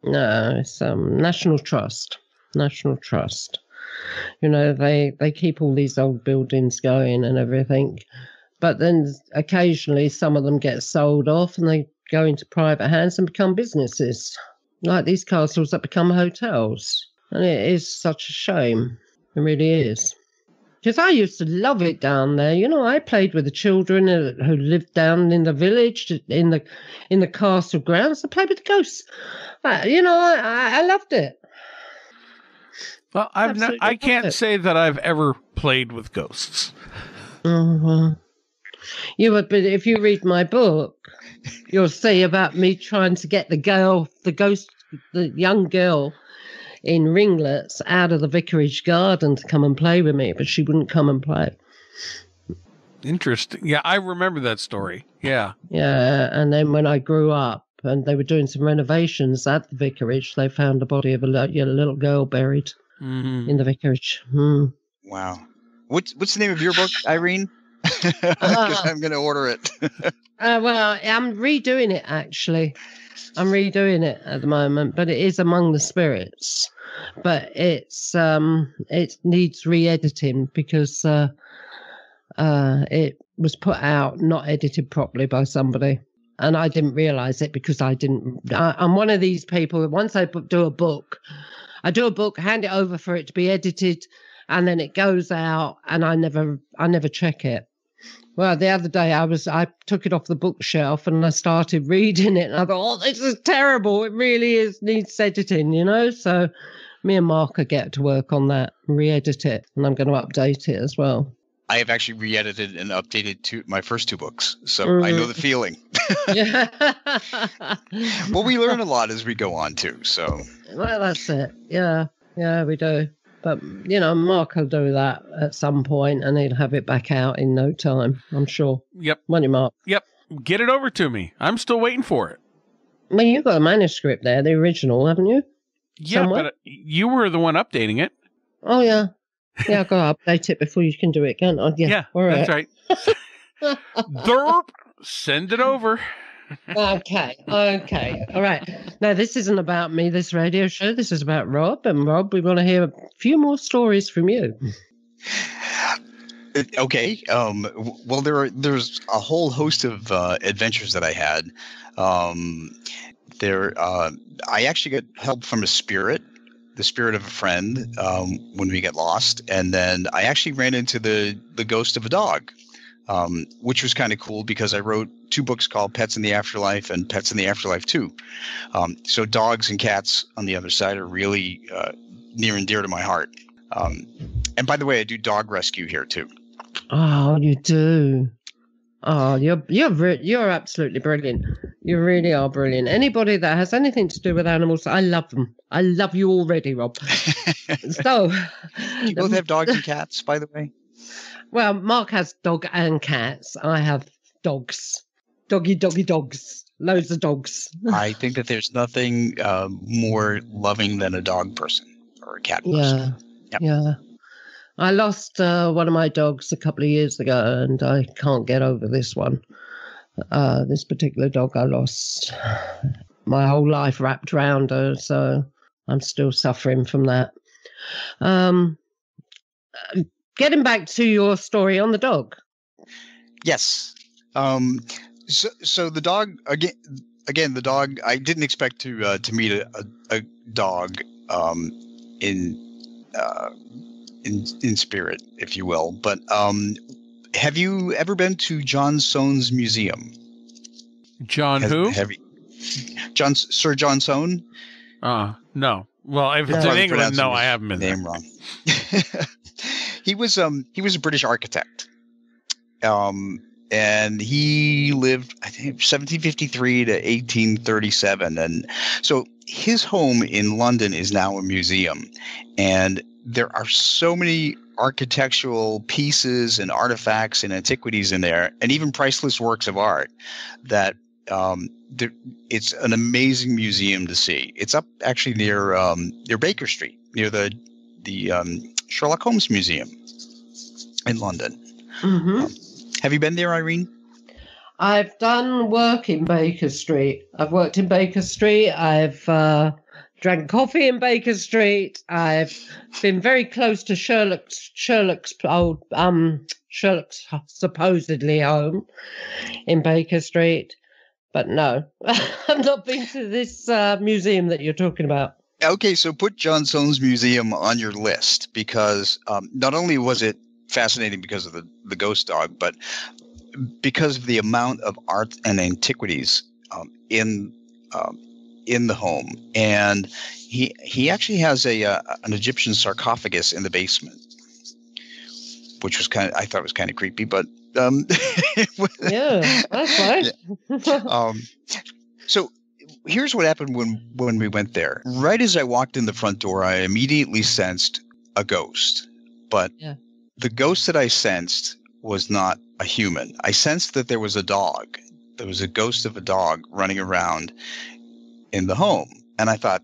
Speaker 8: No, it's National Trust. National Trust. They keep all these old buildings going and everything. But then occasionally some of them get sold off and they go into private hands and become businesses, like these castles that become hotels. And it is such a shame. It really is. Because I used to love it down there. I played with the children who lived down in the village, in the castle grounds. I played with the ghosts. I loved it.
Speaker 9: Well, I can't say that I've ever played with ghosts.
Speaker 8: But if you read my book, you'll see about me trying to get the young girl, in ringlets out of the vicarage garden to come and play with me, but she wouldn't come and play.
Speaker 9: Interesting. Yeah, I remember that story. Yeah.
Speaker 8: Yeah, and then when I grew up and they were doing some renovations at the vicarage, they found the body of a little girl buried in the vicarage. Mm.
Speaker 10: Wow. What's the name of your book, Irene? I'm going to order it.
Speaker 8: Well, I'm redoing it, actually. I'm redoing it at the moment, but it is Among the Spirits. But it needs re-editing because it was put out, not edited properly by somebody. And I didn't realize it because I'm one of these people, once I do a book, hand it over for it to be edited, and then it goes out and I never check it. Well, the other day I took it off the bookshelf and I started reading it and I thought, oh, this is terrible. It really needs editing, So me and Mark will get to work on that, re-edit it, and I'm going to update it as well.
Speaker 10: I have actually re-edited and updated my first 2 books, so I know the feeling.
Speaker 8: Yeah.
Speaker 10: Well, we learn a lot as we go on too. So.
Speaker 8: Well, that's it. Yeah, we do. But Mark will do that at some point, and he'll have it back out in no time, I'm sure.
Speaker 9: Yep.
Speaker 8: Won't you, Mark?
Speaker 9: Yep. Get it over to me. I'm still waiting for it.
Speaker 8: Well, you've got a manuscript there, the original, haven't you?
Speaker 9: Yeah,
Speaker 8: Somewhere?
Speaker 9: but you were the one updating it.
Speaker 8: Oh, yeah. Yeah, I've got to update it before you can do it again. Oh, yeah, all right.
Speaker 9: That's right. Derp, send it over.
Speaker 8: Okay. All right. Now, this isn't about me, this radio show. This is about Rob. And Rob, we want to hear a few more stories from you.
Speaker 10: Okay. Well, there's a whole host of adventures that I had. I actually got help from the spirit of a friend when we get lost. And then I actually ran into the ghost of a dog. Which was kind of cool because I wrote 2 books called Pets in the Afterlife and Pets in the Afterlife 2. So dogs and cats on the other side are really near and dear to my heart. And by the way, I do dog rescue here too.
Speaker 8: Oh, you do. Oh, you're absolutely brilliant. You really are brilliant. Anybody that has anything to do with animals, I love them. I love you already, Rob. So,
Speaker 10: you both have dogs and cats, by the way?
Speaker 8: Well, Mark has dog and cats. I have dogs. Doggy dogs. Loads of dogs.
Speaker 10: I think that there's nothing more loving than a dog person or a cat person.
Speaker 8: Yeah. I lost one of my dogs a couple of years ago, and I can't get over this one. This particular dog I lost. My whole life wrapped around her, so I'm still suffering from that. Getting back to your story on the dog.
Speaker 10: Yes. So the dog again. The dog. I didn't expect to meet a dog in spirit, if you will. But have you ever been to John Soane's museum?
Speaker 9: Who?
Speaker 10: Sir John Soane?
Speaker 9: No. Well, if it's in England, no, I haven't been there.
Speaker 10: Name wrong. He was a British architect, and he lived, I think, 1753 to 1837, and so his home in London is now a museum, and there are so many architectural pieces and artifacts and antiquities in there, and even priceless works of art that it's an amazing museum to see. It's up actually near Baker Street, near the Sherlock Holmes Museum in London.
Speaker 8: Mm-hmm.
Speaker 10: Have you been there, Irene?
Speaker 8: I've done work in Baker Street. I've worked in Baker Street. I've drank coffee in Baker Street. I've been very close to Sherlock's supposedly home in Baker Street. But no, I've not been to this museum that you're talking about.
Speaker 10: Okay, so put John Soane's museum on your list because not only was it fascinating because of the ghost dog, but because of the amount of art and antiquities in the home. And he actually has an Egyptian sarcophagus in the basement, which was I thought was kind of creepy, but
Speaker 8: yeah, that's right.
Speaker 10: So here's what happened when we went there. Right as I walked in the front door, I immediately sensed a ghost. But the ghost that I sensed was not a human. I sensed that there was a dog. There was a ghost of a dog running around in the home. And I thought,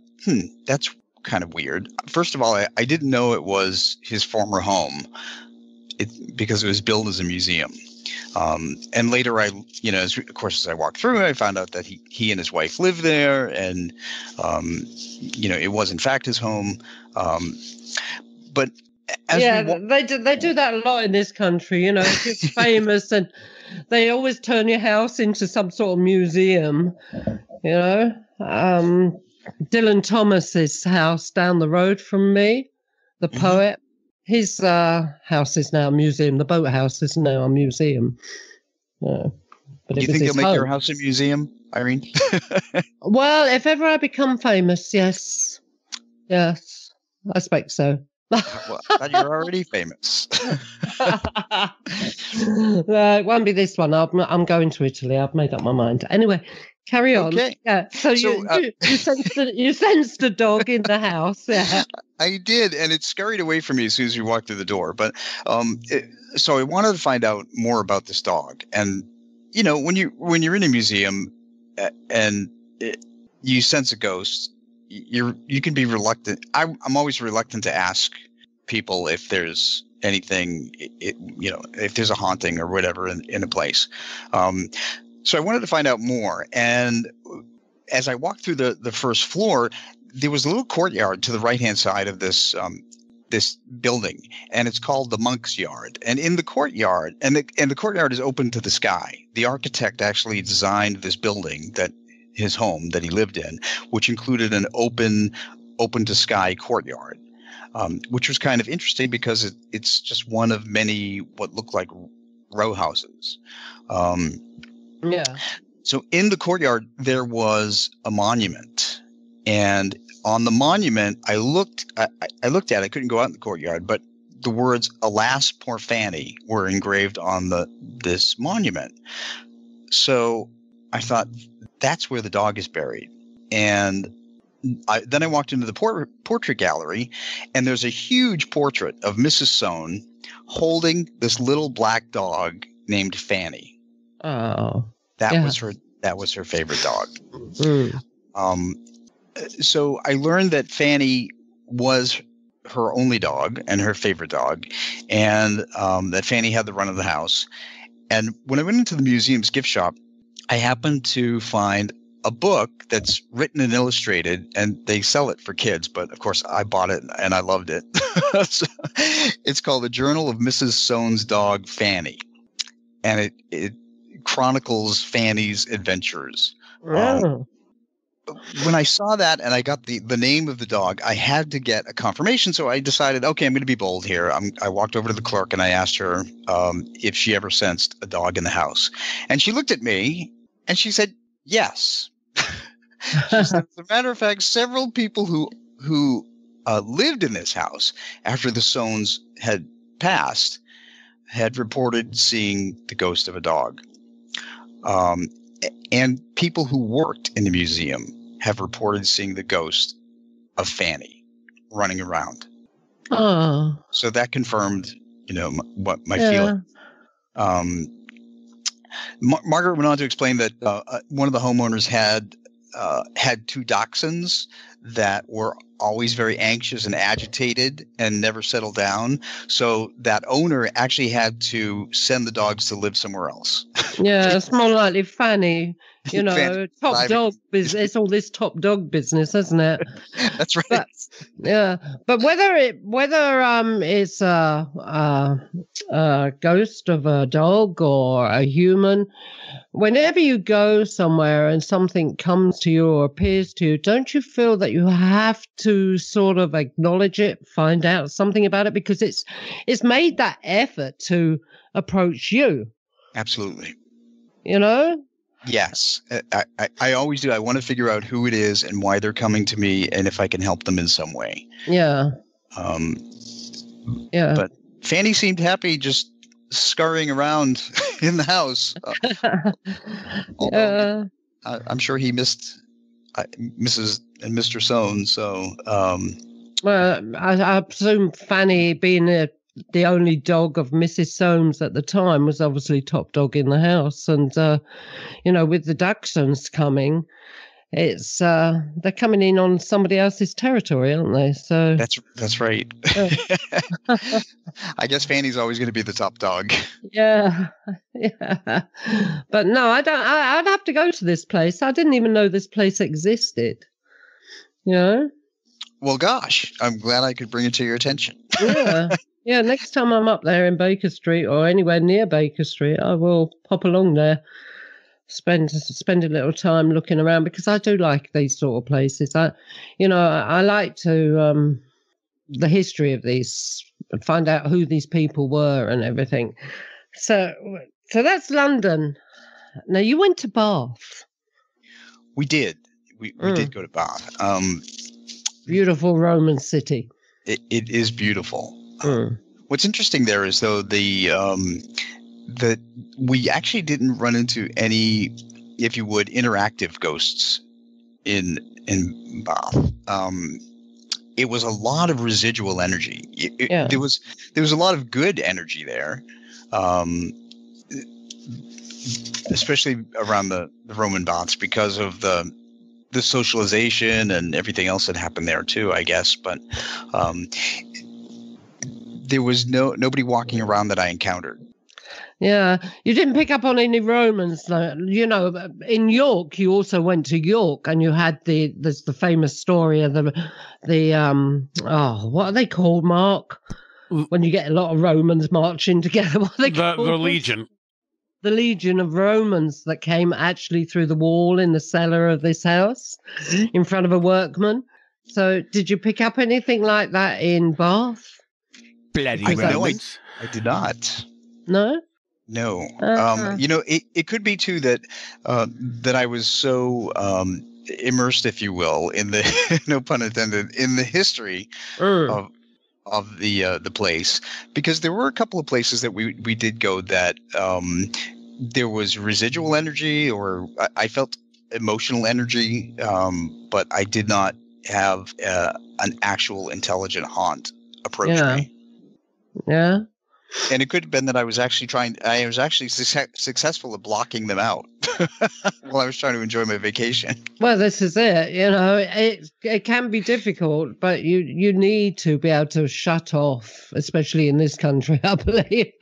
Speaker 10: that's kind of weird. First of all, I didn't know it was his former home because it was billed as a museum. And later of course, as I walked through, I found out that he and his wife lived there, and, it was in fact his home. But
Speaker 8: they do that a lot in this country, if it's famous, and they always turn your house into some sort of museum, Dylan Thomas's house down the road from me, the poet, his house is now a museum. The boathouse is now a museum. But
Speaker 10: do you think they'll make your house a museum, Irene?
Speaker 8: Well, if ever I become famous, yes, I expect so.
Speaker 10: Well, I thought you're already famous.
Speaker 8: It won't be this one. I'm going to Italy. I've made up my mind. Anyway, carry on.
Speaker 10: Okay.
Speaker 8: Yeah. So you sensed a dog in the house. Yeah.
Speaker 10: I did, and it scurried away from me as soon as we walked through the door. But so I wanted to find out more about this dog. And when you're in a museum and you sense a ghost, you can be reluctant. I'm always reluctant to ask people if there's anything, if there's a haunting or whatever in a place. So I wanted to find out more. And as I walked through the first floor, there was a little courtyard to the right-hand side of this building, and it's called the Monk's Yard. And in the courtyard, and the courtyard is open to the sky. The architect actually designed this building, his home that he lived in, which included an open to sky courtyard, which was kind of interesting because it's just one of many what look like row houses. So in the courtyard there was a monument, and on the monument I looked at it. I couldn't go out in the courtyard, but the words "Alas, poor Fanny" were engraved on this monument. So I thought, that's where the dog is buried. And then I walked into the portrait gallery, and there's a huge portrait of Mrs. Sohn holding this little black dog named Fanny.
Speaker 8: Oh,
Speaker 10: that was her favorite dog. So I learned that Fanny was her only dog and her favorite dog, and that Fanny had the run of the house. And when I went into the museum's gift shop, I happened to find a book that's written and illustrated, and they sell it for kids. But of course, I bought it and I loved it. So, it's called The Journal of Mrs. Sohn's Dog, Fanny, and it chronicles Fanny's adventures. When I saw that and I got the name of the dog, I had to get a confirmation. So I decided, okay, I'm going to be bold here. I walked over to the clerk and I asked her if she ever sensed a dog in the house. And she looked at me and she said, yes. She said, as a matter of fact, several people who lived in this house after the Sohns had passed had reported seeing the ghost of a dog. And people who worked in the museum have reported seeing the ghost of Fanny running around.
Speaker 8: Oh.
Speaker 10: So that confirmed, what my feeling. Margaret went on to explain that one of the homeowners had two dachshunds that were always very anxious and agitated and never settled down. So that owner actually had to send the dogs to live somewhere else.
Speaker 8: Yeah, it's more likely Fanny. Top dog business. It's all this top dog business, isn't it?
Speaker 10: That's right.
Speaker 8: But whether it's a ghost of a dog or a human, whenever you go somewhere and something comes to you or appears to you, don't you feel that you have to sort of acknowledge it, find out something about it, because it's made that effort to approach you?
Speaker 10: Absolutely. Yes, I always do. I want to figure out who it is and why they're coming to me, and if I can help them in some way.
Speaker 8: Yeah.
Speaker 10: But Fanny seemed happy just scurrying around in the house. I'm sure he missed Mrs. and Mr. Soane. So,
Speaker 8: well, I presume Fanny, being the only dog of Mrs. Soames at the time, was obviously top dog in the house. And, with the Dachshunds coming, it's they're coming in on somebody else's territory, aren't they? So
Speaker 10: that's right.
Speaker 8: Yeah.
Speaker 10: I guess Fanny's always going to be the top dog.
Speaker 8: Yeah. But no, I don't. I'd have to go to this place. I didn't even know this place existed.
Speaker 10: Well, gosh, I'm glad I could bring it to your attention.
Speaker 8: Yeah. Next time I'm up there in Baker Street or anywhere near Baker Street, I will pop along there. Spend a little time looking around, because I do like these sort of places. I like to the history of these, find out who these people were and everything. So that's London. Now you went to Bath.
Speaker 10: We did. We did go to Bath.
Speaker 8: Beautiful Roman city.
Speaker 10: It is beautiful. What's interesting there is, though, that we actually didn't run into any, if you would, interactive ghosts in Bath. It was a lot of residual energy. There was a lot of good energy there, especially around the Roman baths, because of the socialization and everything else that happened there too, I guess. But there was nobody walking around that I encountered.
Speaker 8: Yeah, you didn't pick up on any Romans, though. In York, you also went to York, and you had the famous story of the what are they called, Mark? When you get a lot of Romans marching together, what are they called?
Speaker 9: The Legion.
Speaker 8: The Legion of Romans that came actually through the wall in the cellar of this house in front of a workman. So, did you pick up anything like that in Bath?
Speaker 9: Bloody Romans.
Speaker 10: I did not.
Speaker 8: No.
Speaker 10: No. It could be too that I was so immersed, if you will, in the no pun intended, in the history of the place, because there were a couple of places that we did go that there was residual energy, or I felt emotional energy, but I did not have an actual intelligent haunt approach me.
Speaker 8: Yeah.
Speaker 10: And it could have been that I was actually successful at blocking them out while I was trying to enjoy my vacation.
Speaker 8: Well, this is it. It can be difficult, but you need to be able to shut off, especially in this country, I believe.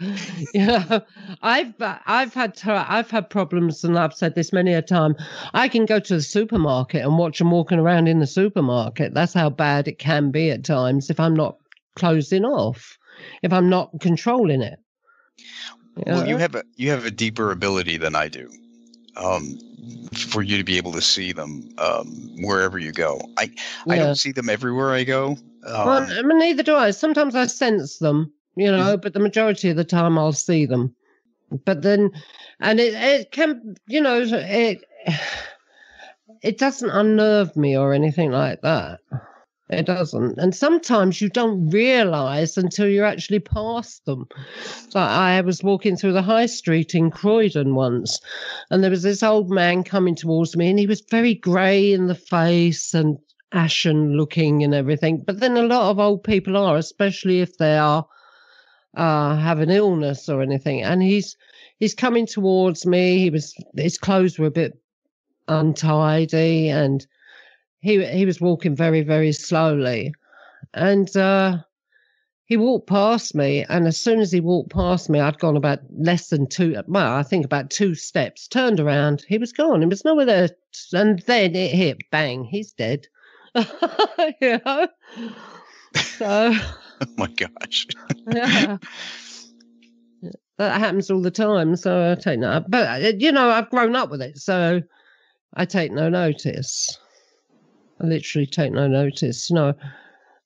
Speaker 8: I've had problems, and I've said this many a time. I can go to the supermarket and watch them walking around in the supermarket. That's how bad it can be at times if I'm not closing off. If I'm not controlling it.
Speaker 10: Well, you have a deeper ability than I do, for you to be able to see them wherever you go. I don't see them everywhere I go.
Speaker 8: Neither do I. Sometimes I sense them, but the majority of the time I'll see them. But then, and it can, it doesn't unnerve me or anything like that. It doesn't. And sometimes you don't realise until you're actually past them. So I was walking through the high street in Croydon once, and there was this old man coming towards me, and he was very grey in the face and ashen looking and everything. But then a lot of old people are, especially if they are have an illness or anything. And he's coming towards me. His clothes were a bit untidy, and he was walking very, very slowly, and he walked past me. And as soon as he walked past me, I'd gone about about 2 steps, turned around, he was gone. He was nowhere there. And then it hit, bang, he's dead. So.
Speaker 10: Oh my gosh.
Speaker 8: Yeah. That happens all the time, so I take no. But I've grown up with it, so I take no notice. I literally take no notice. I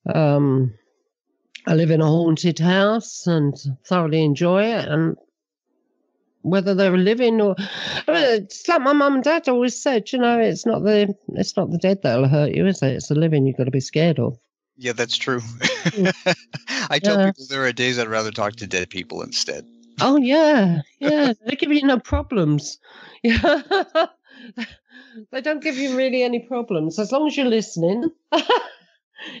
Speaker 8: live in a haunted house and thoroughly enjoy it. And whether they're living or, it's like my mum and dad always said, it's not the dead that'll hurt you, is it? It's the living you've got to be scared of.
Speaker 10: Yeah, that's true. I tell people there are days I'd rather talk to dead people instead.
Speaker 8: Oh yeah, they give you no problems. Yeah. They don't give you really any problems as long as you're listening.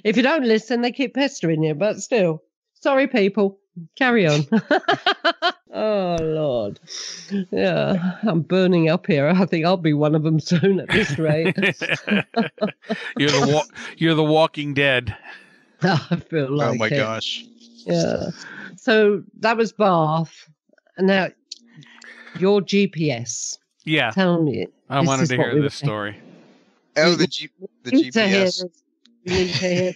Speaker 8: If you don't listen, they keep pestering you. But still, sorry, people. Carry on. Oh, Lord. Yeah, I'm burning up here. I think I'll be one of them soon at this rate.
Speaker 9: You're the Walking Dead.
Speaker 8: I feel like
Speaker 10: oh my
Speaker 8: it.
Speaker 10: gosh.
Speaker 8: Yeah. So that was Bath. Now, your GPS.
Speaker 9: Yeah.
Speaker 8: Tell me.
Speaker 9: I wanted to hear this story.
Speaker 10: Oh, the GPS.
Speaker 8: You need to hear.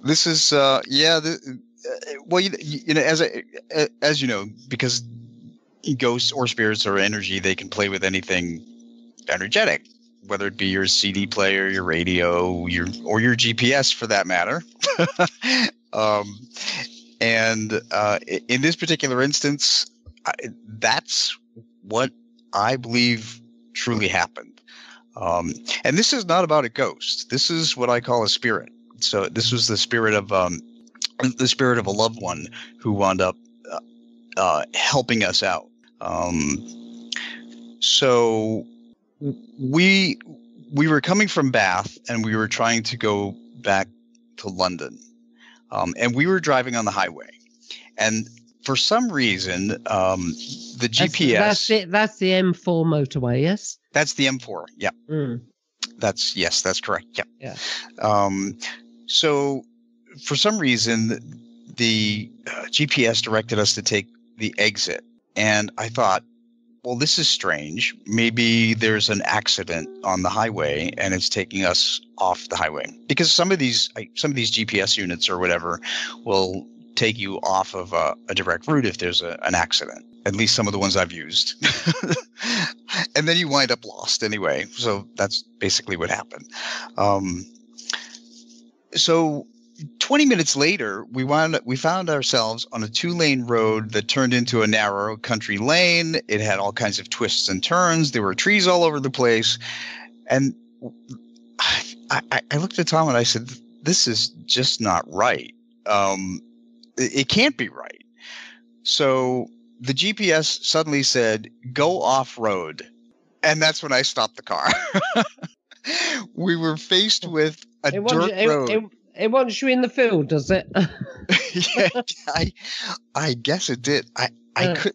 Speaker 10: This is well, you know, as you know, because ghosts or spirits or energy, they can play with anything energetic, whether it be your CD player, your radio, or your GPS for that matter. And in this particular instance, that's what I believe truly happened. And this is not about a ghost. This is what I call a spirit. So this was the spirit of a loved one who wound up helping us out. So we were coming from Bath and we were trying to go back to London, and we were driving on the highway, and for some reason the GPS
Speaker 8: that's the M4 motorway. Yes,
Speaker 10: that's the M4. Yeah. That's correct. Yeah. So for some reason, the GPS directed us to take the exit. And I thought, well, this is strange. Maybe there's an accident on the highway and it's taking us off the highway. Because some of these GPS units or whatever will take you off of a direct route if there's an accident. At least some of the ones I've used. And then you wind up lost anyway. So that's basically what happened. So 20 minutes later, we found ourselves on a 2-lane road that turned into a narrow country lane. It had all kinds of twists and turns. There were trees all over the place. And I looked at Tom and I said, this is just not right. It can't be right. So the GPS suddenly said, go off-road. And that's when I stopped the car. We were faced with a dirt road.
Speaker 8: It wants you in the field, does it?
Speaker 10: Yeah, I guess it did. I could.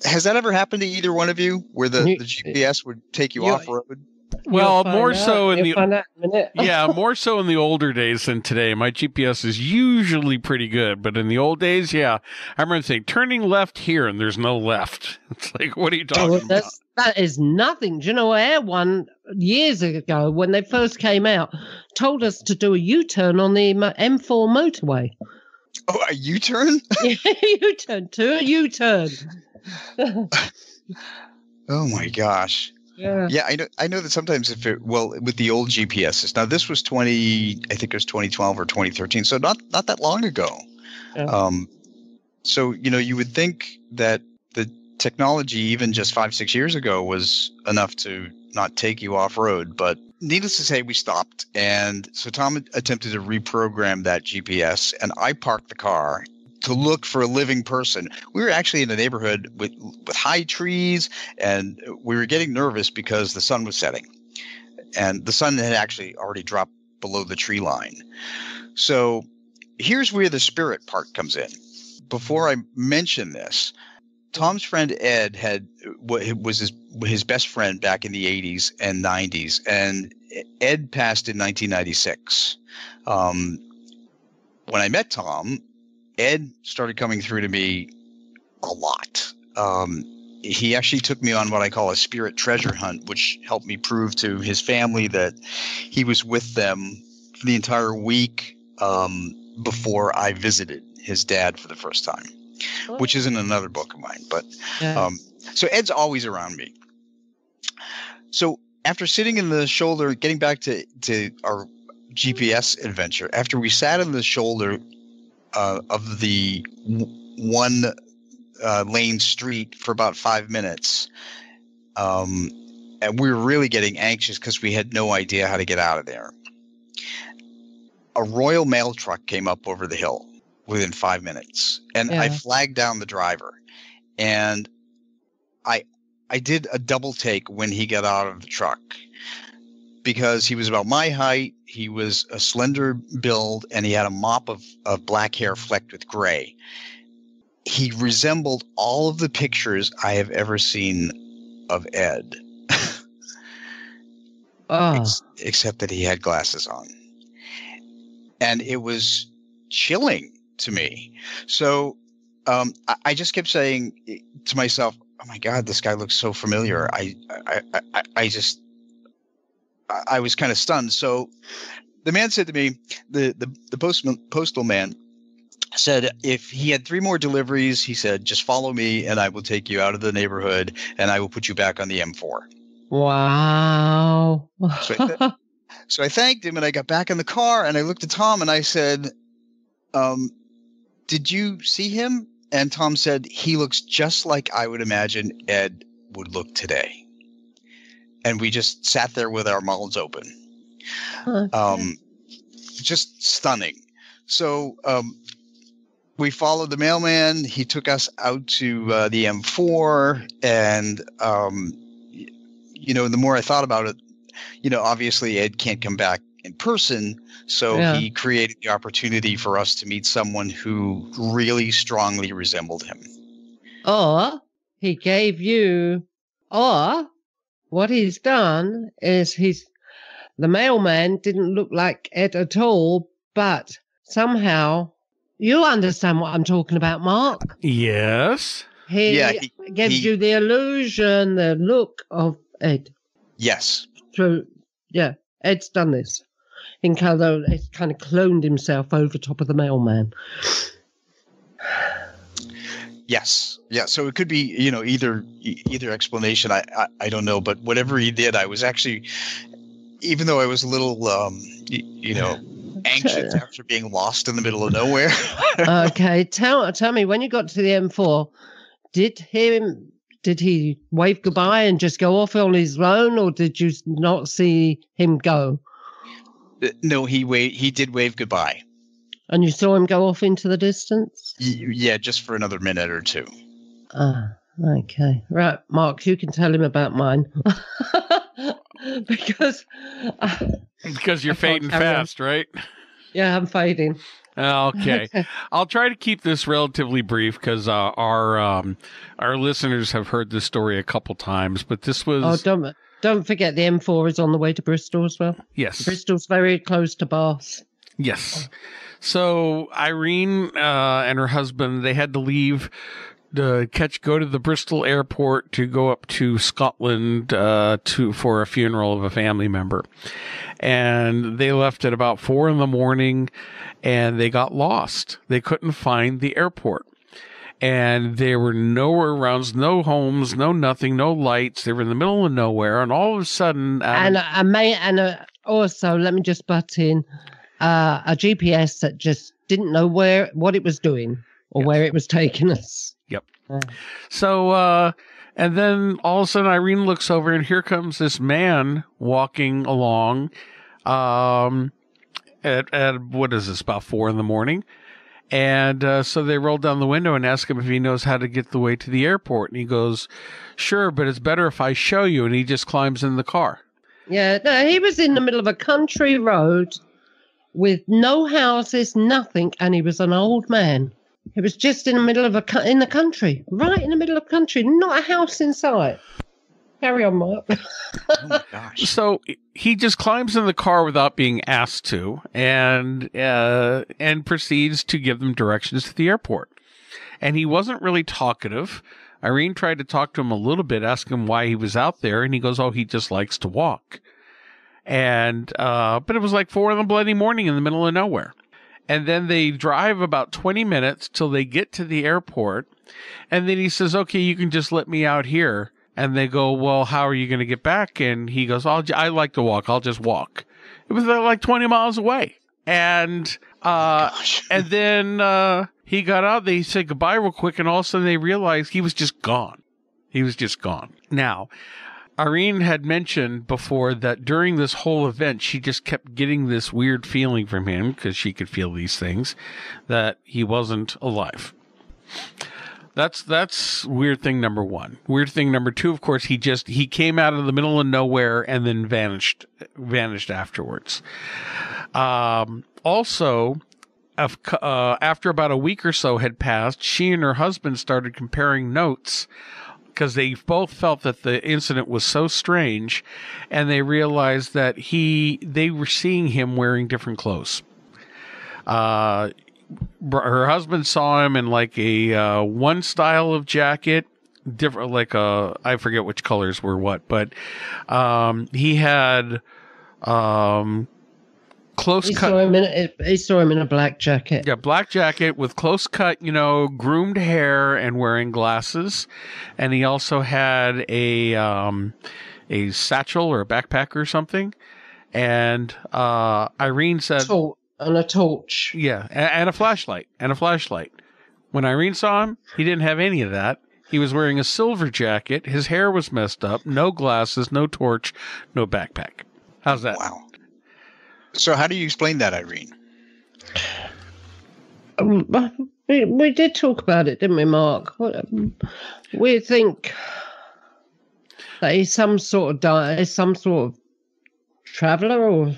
Speaker 10: Has that ever happened to either one of you, where the GPS would take you off road?
Speaker 9: Well, more so in more so in the older days than today. My GPS is usually pretty good, but in the old days, yeah, I remember saying turning left here, and there's no left. It's like, what are you talking about?
Speaker 8: That is nothing. Do you know, Air One years ago when they first came out told us to do a U-turn on the M4 motorway.
Speaker 10: Oh, a U-turn?
Speaker 8: Yeah, U-turn to a U-turn.
Speaker 10: Oh my gosh.
Speaker 8: Yeah.
Speaker 10: Yeah, I know that sometimes with the old GPSs. Now this was 2012 or 2013, so not that long ago. Yeah. So you would think that the technology even just 5-6 years ago was enough to not take you off road, but needless to say, we stopped, and so Tom attempted to reprogram that GPS, and I parked the car to look for a living person. We were actually in a neighborhood with high trees, and we were getting nervous because the sun was setting, and the sun had actually already dropped below the tree line. So here's where the spirit part comes in. Before I mention this, Tom's friend Ed was his best friend back in the 80s and 90s, and Ed passed in 1996. When I met Tom, Ed started coming through to me a lot. He actually took me on what I call a spirit treasure hunt, which helped me prove to his family that he was with them for the entire week before I visited his dad for the first time, which is in another book of mine. But so Ed's always around me. So after sitting in the shoulder, getting back to our GPS adventure, after we sat in the shoulder of the one lane street for about 5 minutes, and we were really getting anxious because we had no idea how to get out of there. A Royal Mail truck came up over the hill within 5 minutes, and I flagged down the driver, and I did a double take when he got out of the truck because he was about my height. He was a slender build, and he had a mop of black hair flecked with gray. He resembled all of the pictures I have ever seen of Ed, except that he had glasses on. And it was chilling to me. So I just kept saying to myself, "Oh my God, this guy looks so familiar." I was kind of stunned. So the man said to me, the postal man said, if he had 3 more deliveries, he said, just follow me and I will take you out of the neighborhood and I will put you back on the M4.
Speaker 8: Wow.
Speaker 10: So I thanked him and I got back in the car and I looked at Tom and I said, did you see him? And Tom said, he looks just like I would imagine Ed would look today. And we just sat there with our mouths open. Okay. Just stunning. So we followed the mailman. He took us out to the M4. And, the more I thought about it, obviously Ed can't come back in person. So he created the opportunity for us to meet someone who really strongly resembled him. Or
Speaker 8: he gave you, or what he's done is the mailman didn't look like Ed at all, but somehow you understand what I'm talking about, Mark.
Speaker 9: Yes.
Speaker 8: He gives you the illusion, the look of Ed.
Speaker 10: Yes.
Speaker 8: True. Yeah. Ed's done this. He's kind of cloned himself over top of the mailman.
Speaker 10: Yes. Yeah. So it could be, either explanation. I don't know, but whatever he did, I was actually, even though I was a little, anxious after being lost in the middle of nowhere.
Speaker 8: Okay. Tell me, when you got to the M4, did he wave goodbye and just go off on his own, or did you not see him go?
Speaker 10: No, he did wave goodbye.
Speaker 8: And you saw him go off into the distance?
Speaker 10: Yeah, just for another minute or two.
Speaker 8: Okay. Right, Mark, you can tell him about mine. Because
Speaker 9: you're fading fast, right?
Speaker 8: Yeah, I'm fading.
Speaker 9: Okay. I'll try to keep this relatively brief because our listeners have heard this story a couple times, but this was...
Speaker 8: Oh, don't forget the M4 is on the way to Bristol as well.
Speaker 9: Yes.
Speaker 8: Bristol's very close to Bath.
Speaker 9: Yes. So Irene and her husband, they had to leave go to the Bristol airport to go up to Scotland for a funeral of a family member. And they left at about 4 a.m. and they got lost. They couldn't find the airport. And there were nowhere around, no homes, no nothing, no lights. They were in the middle of nowhere. And all of a sudden...
Speaker 8: also, let me just butt in, a GPS that just didn't know what it was doing or where it was taking us.
Speaker 9: Yep. So, and then all of a sudden Irene looks over and here comes this man walking along at what is this, about 4 a.m. And so they roll down the window and ask him if he knows how to get the way to the airport. And he goes, sure, but it's better if I show you. And he just climbs in the car.
Speaker 8: Yeah, no, he was in the middle of a country road with no houses, nothing. And he was an old man. He was just in the middle of in the country, right in the middle of the country, not a house in sight. Carry on, Mark.
Speaker 10: Oh my gosh.
Speaker 9: So he just climbs in the car without being asked to and proceeds to give them directions to the airport. And he wasn't really talkative. Irene tried to talk to him a little bit, ask him why he was out there. And he goes, oh, he just likes to walk. And, but it was like 4 a.m. in the middle of nowhere. And then they drive about 20 minutes till they get to the airport. And then he says, okay, you can just let me out here. And they go, well, how are you going to get back? And he goes, I like to walk. I'll just walk. It was like 20 miles away. And then he got out. They said goodbye real quick. And all of a sudden they realized he was just gone. He was just gone. Now, Irene had mentioned before that during this whole event, she just kept getting this weird feeling from him, because she could feel these things, that he wasn't alive. That's weird thing number one. Weird thing number two, of course, he came out of the middle of nowhere and then vanished afterwards. Also, after about a week or so had passed, she and her husband started comparing notes because they both felt that the incident was so strange, and they realized that they were seeing him wearing different clothes. Her husband saw him in like a one style of jacket, different, like I forget which colors were what, but he had close cut.
Speaker 8: He saw him in a black jacket.
Speaker 9: Yeah, black jacket with close cut, groomed hair and wearing glasses, and he also had a satchel or a backpack or something. And Irene said.
Speaker 8: And a torch.
Speaker 9: Yeah, and a flashlight. When Irene saw him, he didn't have any of that. He was wearing a silver jacket. His hair was messed up. No glasses, no torch, no backpack. How's that?
Speaker 10: Wow. So how do you explain that, Irene?
Speaker 8: We did talk about it, didn't we, Mark? We think that he's some sort of traveller or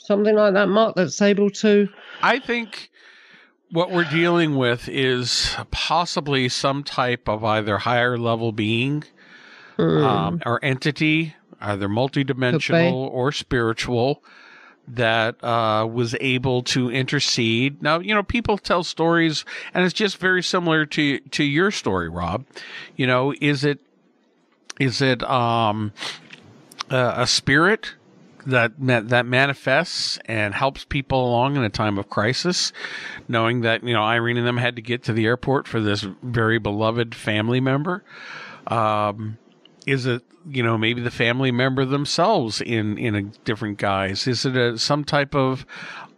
Speaker 8: something like that, Mark, that's able to...
Speaker 9: I think what we're dealing with is possibly some type of either higher level being or entity, either multidimensional or spiritual, that was able to intercede. Now, people tell stories, and it's just very similar to your story, Rob. Is it a spirit that manifests and helps people along in a time of crisis, knowing that, Irene and them had to get to the airport for this very beloved family member? Is it, maybe the family member themselves in a different guise? Is it some type of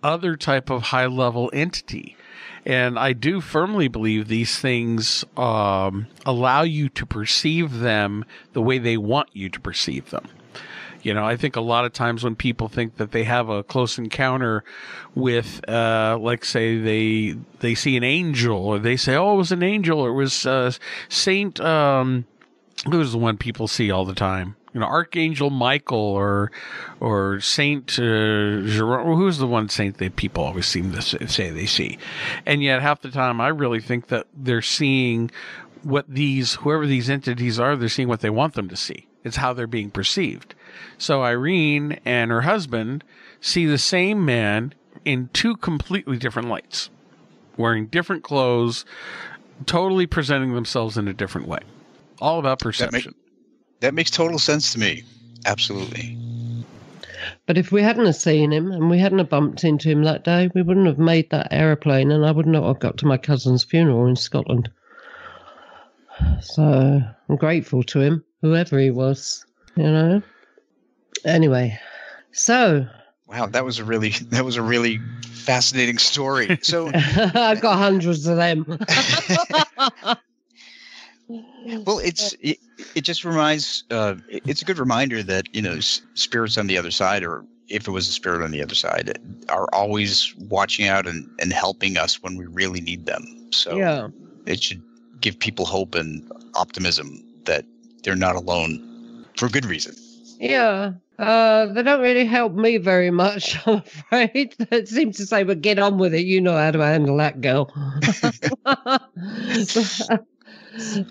Speaker 9: other type of high level entity? And I do firmly believe these things allow you to perceive them the way they want you to perceive them. I think a lot of times when people think that they have a close encounter with, like, say they see an angel, or they say, oh, it was an angel, or it was Saint, who's the one people see all the time? Archangel Michael, or Saint Jerome. Who's the one saint that people always seem to say they see? And yet half the time I really think that they're seeing whoever these entities are, they're seeing what they want them to see. It's how they're being perceived. So Irene and her husband see the same man in two completely different lights, wearing different clothes, totally presenting themselves in a different way. All about perception.
Speaker 10: That makes total sense to me. Absolutely.
Speaker 8: But if we hadn't have seen him and we hadn't have bumped into him that day, we wouldn't have made that aeroplane, and I would not have got to my cousin's funeral in Scotland. So I'm grateful to him, whoever he was, Anyway, so
Speaker 10: wow, that was a really fascinating story. So
Speaker 8: I've got hundreds of them.
Speaker 10: Well, it just reminds. It's a good reminder that spirits on the other side, or if it was a spirit on the other side, are always watching out and helping us when we really need them. So yeah, it should give people hope and optimism that they're not alone for good reason. Yeah.
Speaker 8: They don't really help me very much, I'm afraid. It seems to say, but get on with it. You know how to handle that, girl.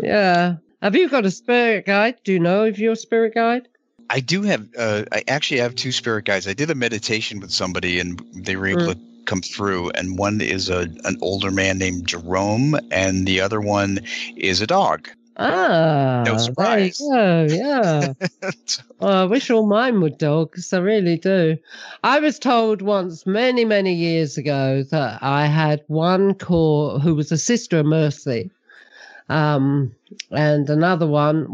Speaker 8: Yeah. Have you got a spirit guide? Do you know of your spirit guide?
Speaker 10: I do have. I actually have two spirit guides. I did a meditation with somebody, and they were able to come through. And one is an older man named Jerome, and the other one is a dog.
Speaker 8: Ah,
Speaker 10: no surprise.
Speaker 8: There you go, yeah. I wish all mine were dogs. I really do. I was told once, many, many years ago, that I had one core who was a Sister of Mercy, and another one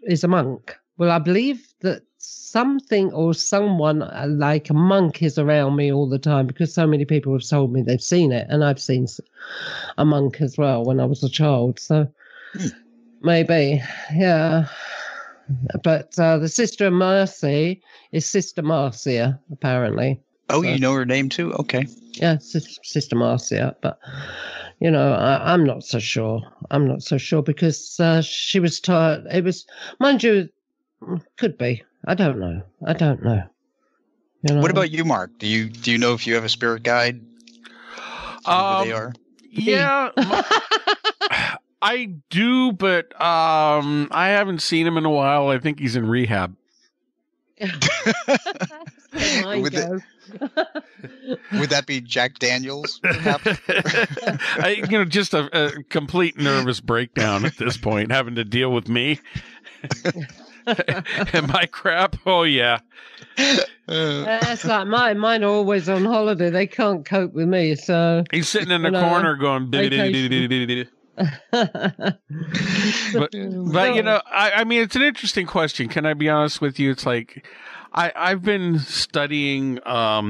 Speaker 8: is a monk. Well, I believe that something or someone like a monk is around me all the time, because so many people have told me they've seen it, and I've seen a monk as well when I was a child. So maybe, yeah. But the Sister of Mercy is Sister Marcia, apparently.
Speaker 10: Oh, so, you know her name too? Okay.
Speaker 8: Yeah, Sister Marcia. But I'm not so sure. I'm not so sure because she was tired. It was, mind you, could be. I don't know.
Speaker 10: What about you, Mark? Do you know if you have a spirit guide? Do you know who they are?
Speaker 9: Yeah, I do, but I haven't seen him in a while. I think he's in rehab.
Speaker 10: Would that be Jack Daniels, perhaps?
Speaker 9: Just a complete nervous breakdown at this point, having to deal with me. And my crap? Oh, yeah.
Speaker 8: That's like mine. Mine are always on holiday. They can't cope with me, so...
Speaker 9: He's sitting in the corner going... But I mean, it's an interesting question. Can I be honest with you? It's like... I've been studying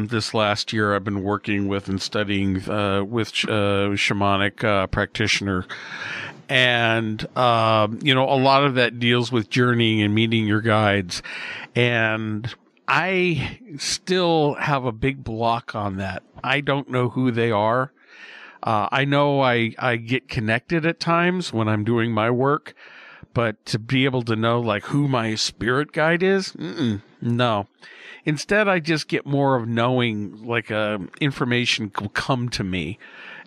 Speaker 9: this last year. I've been working with and studying with shamanic practitioner. And, a lot of that deals with journeying and meeting your guides. And I still have a big block on that. I don't know who they are. I know I get connected at times when I'm doing my work, but to be able to know like who my spirit guide is, no. Instead, I just get more of knowing, like information will come to me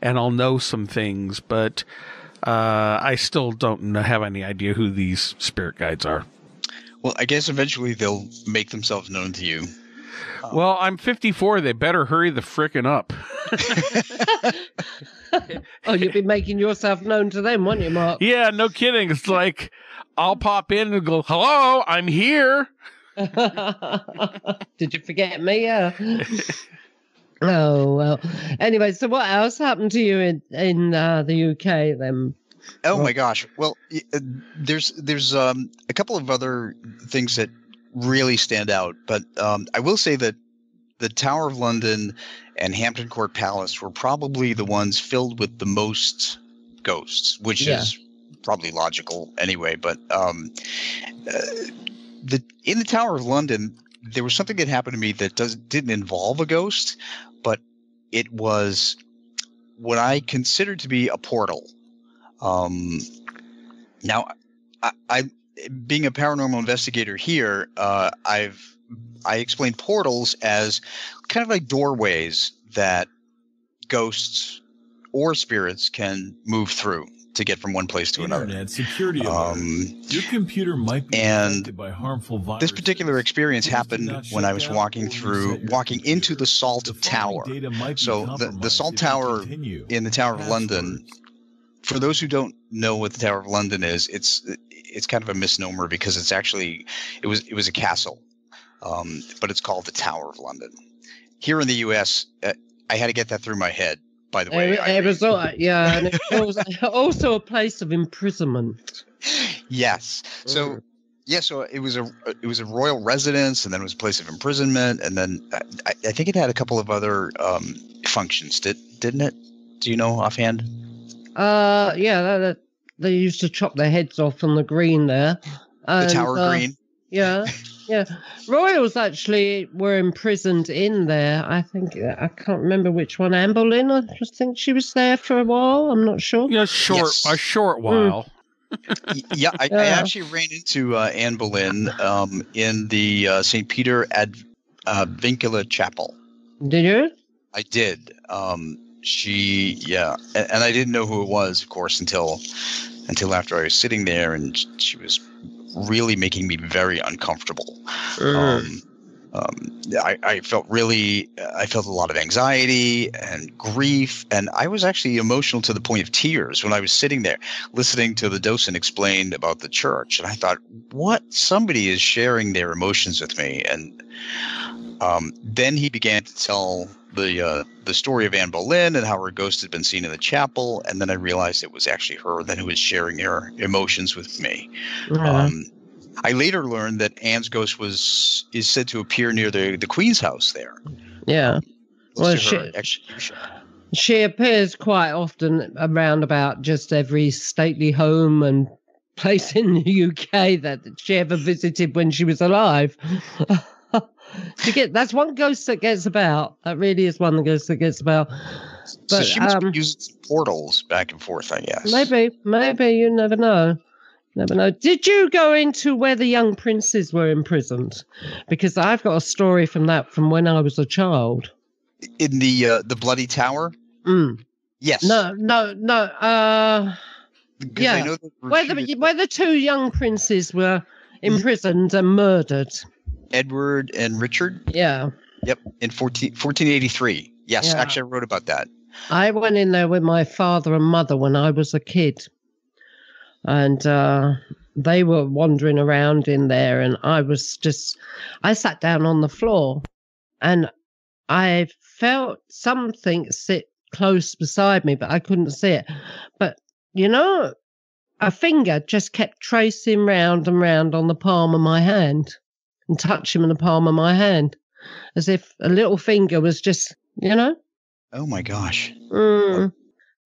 Speaker 9: and I'll know some things, but I still don't have any idea who these spirit guides are.
Speaker 10: Well, I guess eventually they'll make themselves known to you.
Speaker 9: Well, I'm 54. They better hurry the frickin' up.
Speaker 8: Oh, you'll be making yourself known to them, won't you, Mark?
Speaker 9: Yeah, no kidding. It's like I'll pop in and go, "Hello, I'm here."
Speaker 8: Did you forget me? Yeah. Oh, well. Anyway, so what else happened to you in the UK then?
Speaker 10: Oh my gosh. Well, there's a couple of other things that really stand out, but I will say that the Tower of London and Hampton Court Palace were probably the ones filled with the most ghosts, which is probably logical anyway. But in the Tower of London, there was something that happened to me that didn't involve a ghost, but it was what I considered to be a portal. Now, I being a paranormal investigator here, I explain portals as kind of like doorways that ghosts or spirits can move through to get from one place to another.
Speaker 11: Internet security alert. Your computer might be affected by harmful viruses.
Speaker 10: This particular experience happened when I was walking into the Salt Tower. So the Salt Tower in the Tower of London, for those who don't know what the Tower of London is, it's kind of a misnomer because it's actually it was a castle, but it's called the Tower of London. Here in the U.S., I had to get that through my head. By the way,
Speaker 8: and it was also a place of imprisonment.
Speaker 10: Yes. So so it was a royal residence, and then it was a place of imprisonment, and then I think it had a couple of other functions. Didn't it? Do you know offhand?
Speaker 8: They used to chop their heads off on the green there.
Speaker 10: The Tower Green.
Speaker 8: Yeah. Royals actually were imprisoned in there. I think I can't remember which one. Anne Boleyn, I just think she was there for a while. I'm not sure.
Speaker 9: Yeah, a short while.
Speaker 10: I actually ran into Anne Boleyn in the St. Peter ad Vincula Chapel.
Speaker 8: Did you?
Speaker 10: I did. And I didn't know who it was, of course, until after I was sitting there, and she was really making me very uncomfortable. I felt a lot of anxiety and grief, and I was actually emotional to the point of tears when I was sitting there listening to the docent explain about the church. And I thought, what? Somebody is sharing their emotions with me. And then he began to tell the story of Anne Boleyn and how her ghost had been seen in the chapel, and then I realized it was actually her then who was sharing her emotions with me. I later learned that Anne's ghost is said to appear near the Queen's house there.
Speaker 8: Yeah. Well, she appears quite often around about just every stately home and place in the UK that she ever visited when she was alive. That's one ghost that gets about. That really is one ghost that gets about.
Speaker 10: So she must be using portals back and forth, I guess.
Speaker 8: Maybe. You never know. Never know. Did you go into where the young princes were imprisoned? Because I've got a story from when I was a child.
Speaker 10: In the Bloody Tower? Yes.
Speaker 8: No. Yeah. I know where the two young princes were imprisoned and murdered.
Speaker 10: Edward and Richard?
Speaker 8: Yeah.
Speaker 10: Yep, in 1483. Yes, yeah. Actually, I wrote about that.
Speaker 8: I went in there with my father and mother when I was a kid. And they were wandering around in there, and I sat down on the floor, and I felt something sit close beside me, but I couldn't see it. But, a finger just kept tracing round and round on the palm of my hand and touching the palm of my hand, as if a little finger was just,
Speaker 10: Oh, my gosh.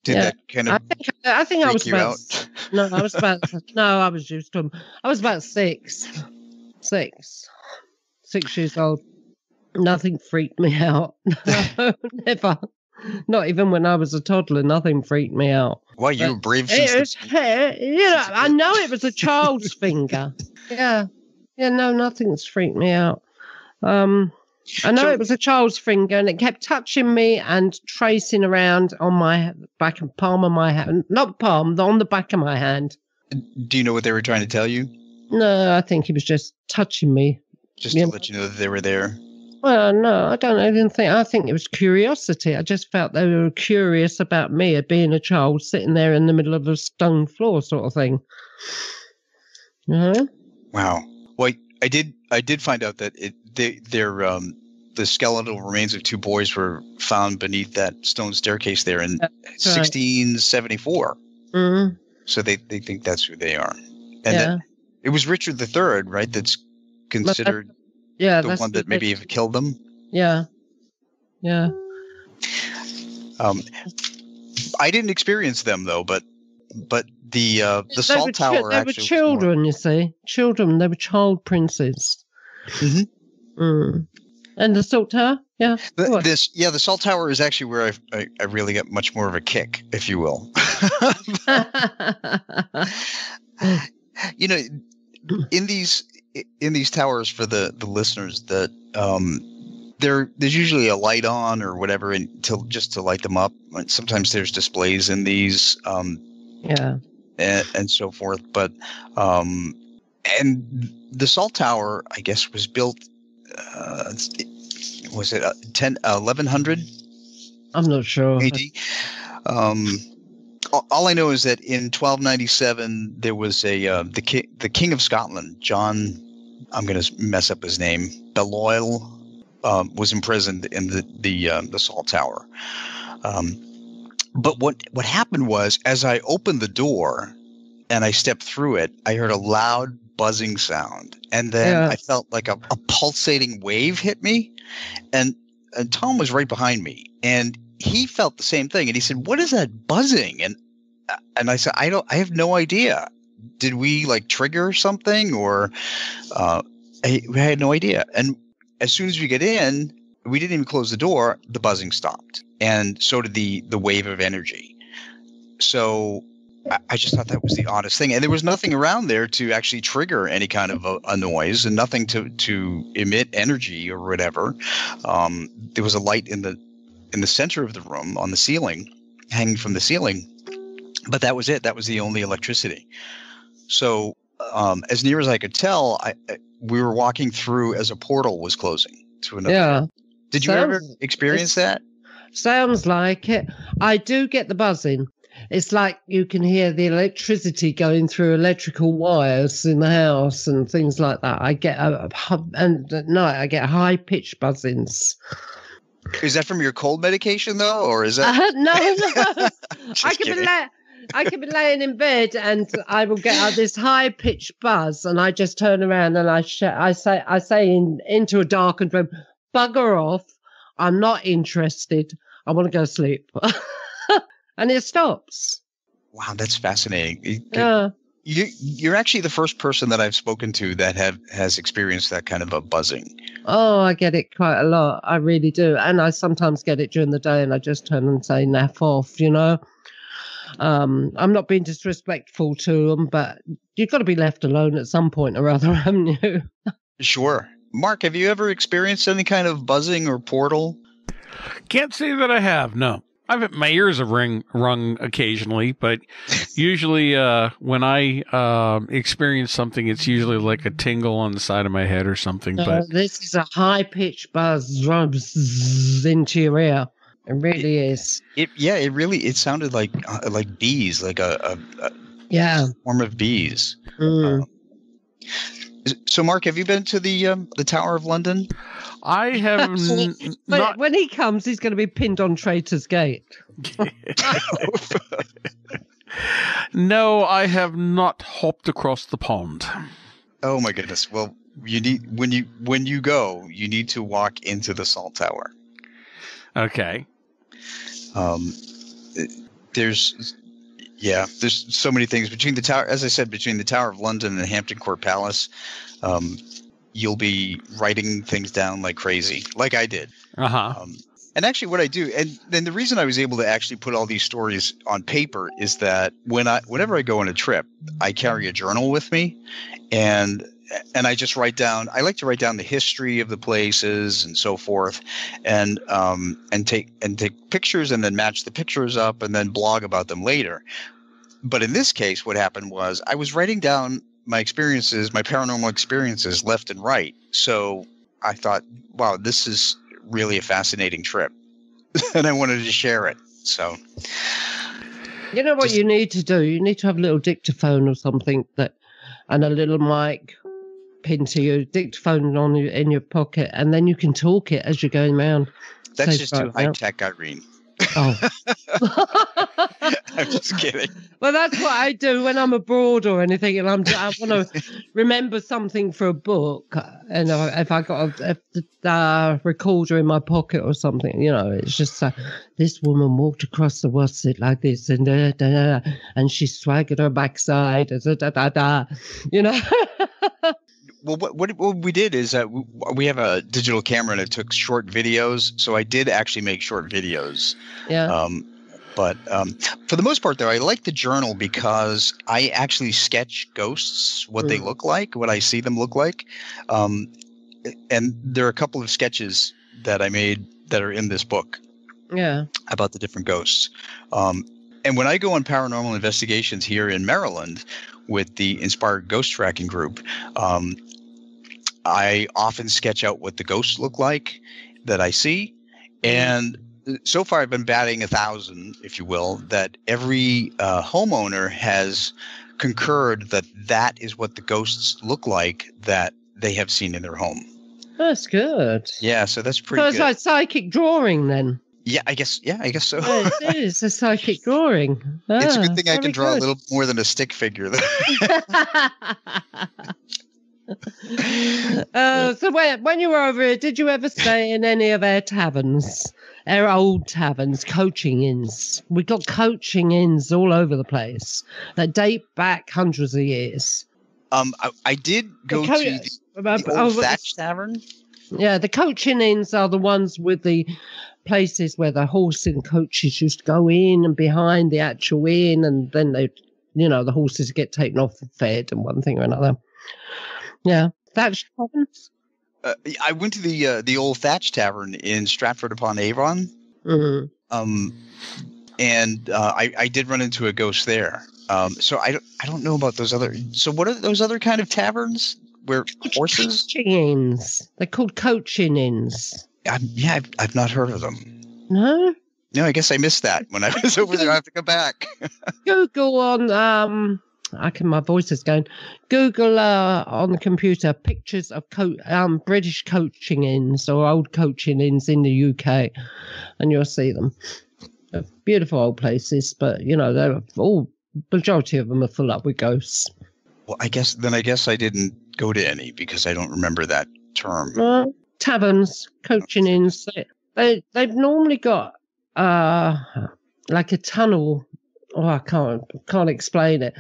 Speaker 8: Did
Speaker 10: that kind of
Speaker 8: I think I was about
Speaker 10: out?
Speaker 8: No, I was about no, I was used to them. I was about 6 years old. Nothing freaked me out. No, never. Not even when I was a toddler, nothing freaked me out.
Speaker 10: Well, you were brave.
Speaker 8: I know it was a child's finger. Yeah. No, nothing's freaked me out. I know it was a child's finger, and it kept touching me and tracing around on my back and palm of my hand. Not palm, on the back of my hand.
Speaker 10: Do you know what they were trying to tell you?
Speaker 8: No, I think he was just touching me.
Speaker 10: Just to let you know that they were there?
Speaker 8: Well, no, I don't even think. I think it was curiosity. I just felt they were curious about me being a child sitting there in the middle of a stone floor sort of thing.
Speaker 10: Wow. Well, I did find out that the skeletal remains of 2 boys were found beneath that stone staircase there in 1674.
Speaker 8: Mm-hmm.
Speaker 10: So they think that's who they are. And it was Richard III, right? That's considered the one that maybe have killed them.
Speaker 8: Yeah. Yeah.
Speaker 10: I didn't experience them though, but the Salt Tower
Speaker 8: they were children, you see. Children, they were child princes.
Speaker 10: Mm-hmm.
Speaker 8: Mm. And the Salt Tower? Yeah.
Speaker 10: The Salt Tower is actually where I really get much more of a kick, if you will. In these towers, for the listeners, that there's usually a light on or whatever, just to light them up. Sometimes there's displays in these, and so forth. But and the Salt Tower, I guess, was built. Was it 1100?
Speaker 8: I'm not sure.
Speaker 10: AD. All I know is that in 1297 there was the King of Scotland, John. I'm going to mess up his name. Balliol was imprisoned in the Salt Tower. But what happened was, as I opened the door and I stepped through it, I heard a loud buzzing sound, and then I felt like a pulsating wave hit me, and Tom was right behind me, and he felt the same thing, and he said, "What is that buzzing?" And I said, "I have no idea. Did we trigger something, or I had no idea." And as soon as we get in, we didn't even close the door. The buzzing stopped, and so did the wave of energy. So I just thought that was the oddest thing, and there was nothing around there to actually trigger any kind of a noise, and nothing to emit energy or whatever. There was a light in the center of the room on the ceiling, hanging from the ceiling, but that was it. That was the only electricity. So as near as I could tell, we were walking through as a portal was closing to another.
Speaker 8: Yeah.
Speaker 10: Did you ever experience that?
Speaker 8: Sounds like it. I do get the buzzing. It's like you can hear the electricity going through electrical wires in the house and things like that. I get at night I get high pitched buzzings.
Speaker 10: Is that from your cold medication though, or is that?
Speaker 8: No. I could be laying in bed and I will get this high pitched buzz, and I just turn around and I say into a darkened room, "Bugger off! I'm not interested. I want to go sleep." And it stops.
Speaker 10: Wow, that's fascinating. you're actually the first person that I've spoken to that has experienced that kind of a buzzing.
Speaker 8: Oh, I get it quite a lot. I really do. And I sometimes get it during the day and I just turn and say, naff off, you know. I'm not being disrespectful to them, but you've got to be left alone at some point or other, haven't you?
Speaker 10: Sure. Mark, have you ever experienced any kind of buzzing or portal?
Speaker 9: Can't say that I have, no. My ears have rung occasionally, but usually when I experience something, it's usually like a tingle on the side of my head or something. But
Speaker 8: this is a high-pitched buzz rubs into your ear. It really is.
Speaker 10: It sounded like bees, like a swarm of bees. So, Mark, have you been to the Tower of London?
Speaker 9: I have not.
Speaker 8: When he comes, he's going to be pinned on Traitor's Gate.
Speaker 9: No, I have not hopped across the pond.
Speaker 10: Oh my goodness! Well, you need when you go, you need to walk into the Salt Tower.
Speaker 9: Okay.
Speaker 10: There's so many things between the tower. As I said, between the Tower of London and Hampton Court Palace, you'll be writing things down like crazy, like I did. And actually, what I do, and then the reason I was able to actually put all these stories on paper is that whenever I go on a trip, I carry a journal with me, and I just write down. I like to write down the history of the places and so forth, and take pictures and then match the pictures up and then blog about them later. But in this case, what happened was I was writing down my experiences, my paranormal experiences, left and right. So I thought, wow, this is really a fascinating trip, and I wanted to share it. So,
Speaker 8: you know what you need to do? You need to have a little dictaphone or something and a little mic pinned to your dictaphone in your pocket, and then you can talk it as you're going around.
Speaker 10: That's just too high tech, Irene.
Speaker 8: Oh.
Speaker 10: I'm just kidding.
Speaker 8: Well, that's what I do when I'm abroad or anything, and I want to remember something for a book. And if I got a recorder in my pocket or something, you know, it's just this woman walked across the Wasit like this, and and she swaggered her backside, you know.
Speaker 10: Well, what we did is we have a digital camera and it took short videos. So I did actually make short videos.
Speaker 8: Yeah.
Speaker 10: But for the most part, though, I like the journal because I actually sketch ghosts, what they look like, what I see them look like. And there are a couple of sketches that I made that are in this book.
Speaker 8: Yeah. About
Speaker 10: the different ghosts. And when I go on paranormal investigations here in Maryland with the Inspired Ghost Tracking Group, I often sketch out what the ghosts look like that I see. And so far I've been batting 1,000, if you will, that every homeowner has concurred that is what the ghosts look like that they have seen in their home.
Speaker 8: That's good.
Speaker 10: Yeah, so that's pretty good.
Speaker 8: So it's like psychic drawing then.
Speaker 10: Yeah, I guess so.
Speaker 8: Yeah, it is a psychic drawing.
Speaker 10: It's a good thing I can draw a little more than a stick figure.
Speaker 8: So when you were over here, did you ever stay in any of our taverns, our old taverns, coaching inns? We got coaching inns all over the place that date back hundreds of years.
Speaker 10: I did go to the old Thatch Tavern.
Speaker 8: Yeah, the coaching inns are the ones with the places where the horse and coaches used to go in and behind the actual inn, and then the horses get taken off and fed and one thing or another. Yeah, Thatch Taverns.
Speaker 10: I went to the old Thatch Tavern in Stratford upon Avon.
Speaker 8: Mm-hmm.
Speaker 10: And I did run into a ghost there. So I don't know about those other. So what are those other kind of taverns where horses?
Speaker 8: Coaching inns. They're called coaching inns.
Speaker 10: I've not heard of them.
Speaker 8: No.
Speaker 10: No, I guess I missed that when I was over there. I have to go back.
Speaker 8: Google on my voice is going. Google on the computer pictures of British coaching inns or old coaching inns in the UK, and you'll see them. They're beautiful old places, but they're all majority of them are full up with ghosts.
Speaker 10: Well, I guess I didn't go to any because I don't remember that term.
Speaker 8: Taverns, coaching inns. They've normally got like a tunnel. Oh, I can't explain it.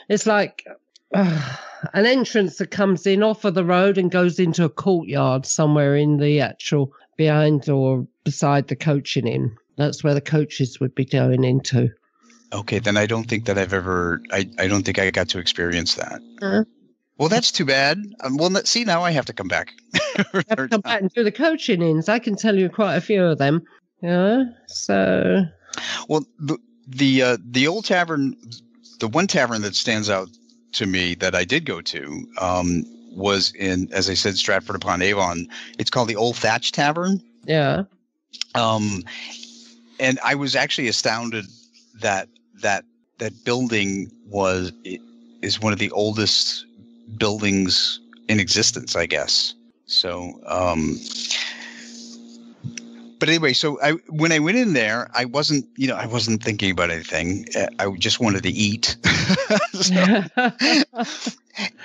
Speaker 8: It's like an entrance that comes in off of the road and goes into a courtyard somewhere in the actual behind or beside the coaching inn. That's where the coaches would be going into.
Speaker 10: Okay, then I don't think that I've ever. I don't think I got to experience that.
Speaker 8: Uh-huh.
Speaker 10: Well, that's too bad. See, now I have to come back.
Speaker 8: Have to come back and do the coaching inns. I can tell you quite a few of them. Yeah. So.
Speaker 10: Well, the old tavern, the one tavern that stands out to me that I did go to, was in, as I said, Stratford-upon-Avon. It's called the Old Thatch Tavern.
Speaker 8: Yeah.
Speaker 10: And I was actually astounded that building is one of the oldest buildings in existence, I guess. So, but anyway, so when I went in there, I wasn't thinking about anything. I just wanted to eat.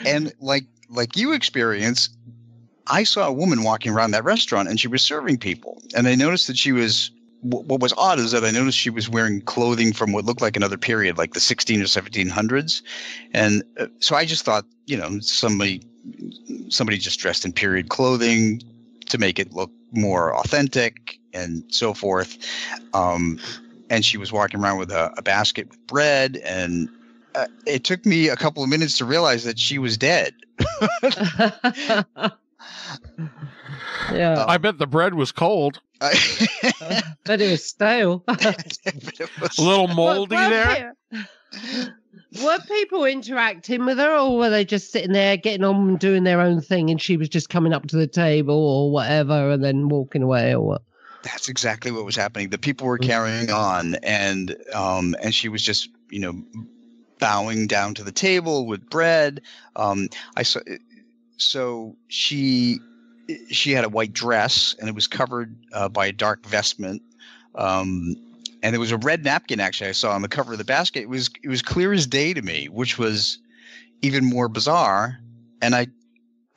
Speaker 10: And like you experienced, I saw a woman walking around that restaurant and she was serving people. And I noticed that she was, what was odd is that I noticed she was wearing clothing from what looked like another period, like the 16 or 1700s. And so I just thought, somebody just dressed in period clothing to make it look more authentic and so forth. And she was walking around with a basket with bread. And it took me a couple of minutes to realize that she was dead.
Speaker 8: Yeah.
Speaker 9: I bet the bread was cold.
Speaker 8: But it was stale.
Speaker 9: A little moldy there.
Speaker 8: Were people interacting with her, or were they just sitting there getting on and doing their own thing, and she was just coming up to the table or whatever and then walking away, or what?
Speaker 10: That's exactly what was happening. The people were carrying on, and she was just, bowing down to the table with bread. I saw. So she had a white dress, and it was covered by a dark vestment. And there was a red napkin, actually, I saw on the cover of the basket. It was clear as day to me, which was even more bizarre. And I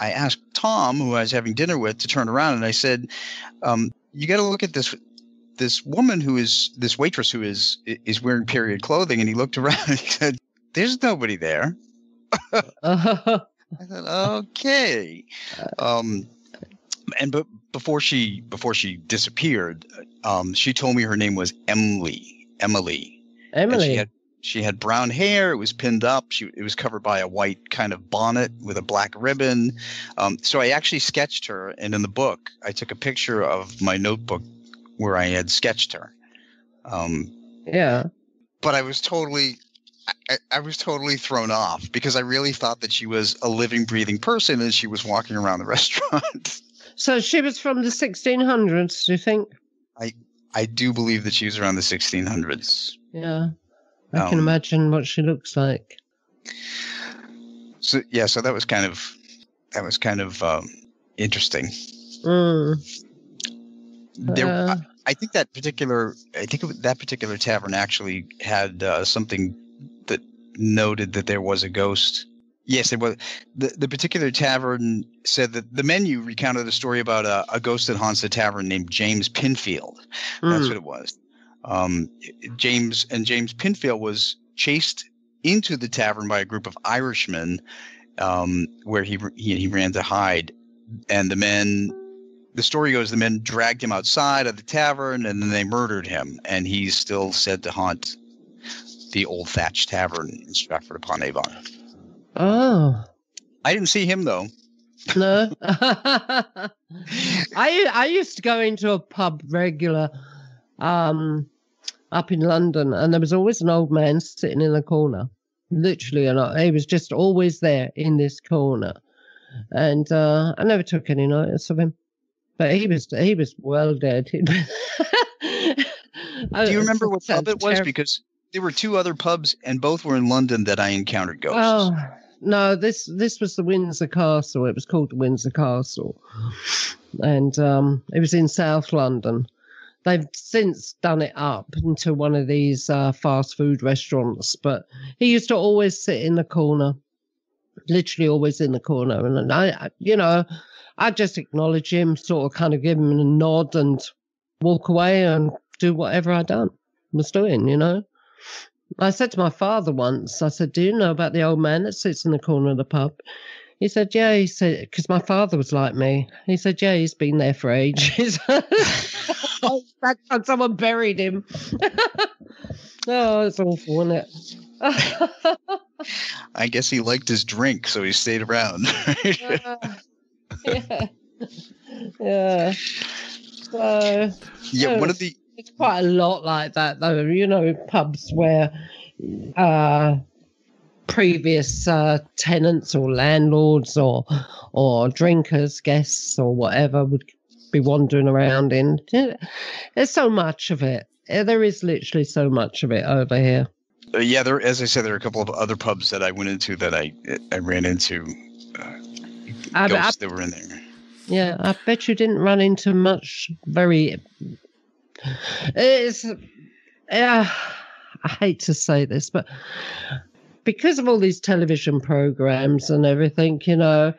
Speaker 10: asked Tom, who I was having dinner with, to turn around, and I said, you got to look at this woman this waitress who is wearing period clothing. And he looked around and he said, there's nobody there. I said, okay. But before she disappeared, she told me her name was Emily. And she had brown hair. It was pinned up. It was covered by a white kind of bonnet with a black ribbon. So I actually sketched her, and in the book, I took a picture of my notebook where I had sketched her.
Speaker 8: Yeah. But
Speaker 10: I was totally thrown off because I really thought that she was a living, breathing person, and she was walking around the restaurant.
Speaker 8: So she was from the 1600s, do you think?
Speaker 10: I do believe that she was around the 1600s.
Speaker 8: Yeah. I can imagine what she looks like.
Speaker 10: So that was kind of interesting. I think that particular tavern actually had something that noted that there was a ghost. Yes, it was. The particular tavern said that the menu recounted a story about a ghost that haunts the tavern named James Pinfield. That's what it was. James Pinfield was chased into the tavern by a group of Irishmen, where he ran to hide, and the story goes, the men dragged him outside of the tavern, and then they murdered him, and he's still said to haunt the Old Thatch Tavern in Stratford-upon-Avon.
Speaker 8: Oh.
Speaker 10: I didn't see him, though.
Speaker 8: No. I used to go into a pub regular up in London, and there was always an old man sitting in the corner. Literally, he was just always there in this corner. And I never took any notice of him. But he was well dead. Do
Speaker 10: you remember what pub it was? Because there were two other pubs, and both were in London that I encountered ghosts.
Speaker 8: Oh, no, this was the Windsor Castle. It was called the Windsor Castle. And it was in South London. They've since done it up into one of these fast food restaurants. But he used to always sit in the corner, literally always in the corner. And I'd just acknowledge him, sort of kind of give him a nod and walk away and do whatever I was doing, I said to my father once, I said, do you know about the old man that sits in the corner of the pub? He said, yeah. He said, because my father was like me. He said, yeah, he's been there for ages. That's when someone buried him. Oh, it's awful, isn't it?
Speaker 10: I guess he liked his drink, so he stayed around.
Speaker 8: Yeah. Yeah. So,
Speaker 10: yeah, one of the...
Speaker 8: It's quite a lot like that, though. You know, pubs where previous tenants or landlords or drinkers, guests or whatever would be wandering around in. There's so much of it. There is literally so much of it over here.
Speaker 10: Yeah, as I said, there are a couple of other pubs that I went into that I ran into ghosts that were in there.
Speaker 8: Yeah, I bet you didn't run into much very... I hate to say this, but because of all these television programs and everything, you know,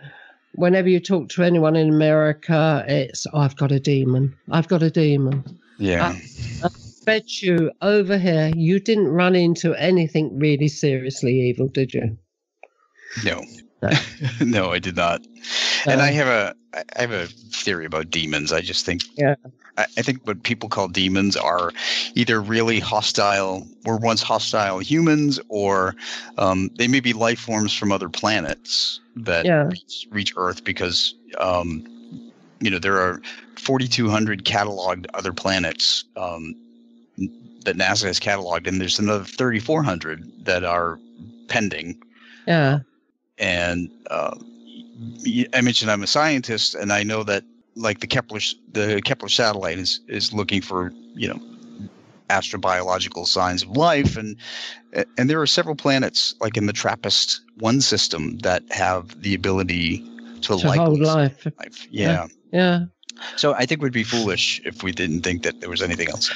Speaker 8: whenever you talk to anyone in America, it's, I've got a demon. I've got a demon.
Speaker 10: Yeah.
Speaker 8: I bet you over here, you didn't run into anything really seriously evil, did you?
Speaker 10: No. No, I did not. And I have a theory about demons. I just think I think what people call demons are either really hostile, were once hostile humans, or they may be life forms from other planets that reach Earth because there are 4,200 cataloged other planets that NASA has cataloged, and there's another 3,400 that are pending.
Speaker 8: Yeah.
Speaker 10: And I mentioned I'm a scientist, and I know that like the Kepler satellite is looking for astrobiological signs of life, and there are several planets like in the TRAPPIST-1 system that have the ability to
Speaker 8: hold life.
Speaker 10: Yeah.
Speaker 8: Yeah.
Speaker 10: So I think it would be foolish if we didn't think that there was anything else.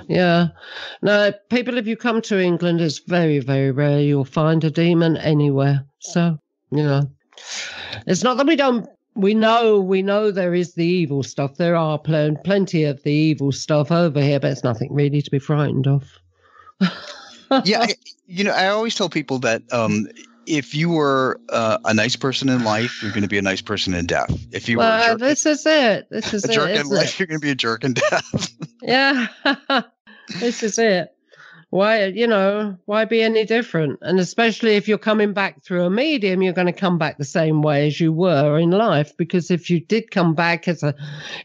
Speaker 8: Yeah. No, people, if you come to England, it's very, very rare you'll find a demon anywhere. So, it's not that we know there is the evil stuff. There are plenty of the evil stuff over here, but it's nothing really to be frightened of.
Speaker 10: Yeah. I always tell people that if you were a nice person in life, you're going to be a nice person in death. If you were a jerk,
Speaker 8: this is it. This is
Speaker 10: a jerk in life, you're going to be a jerk in death.
Speaker 8: Yeah. This is it. Why be any different? And especially if you're coming back through a medium, you're going to come back the same way as you were in life. Because if you did come back if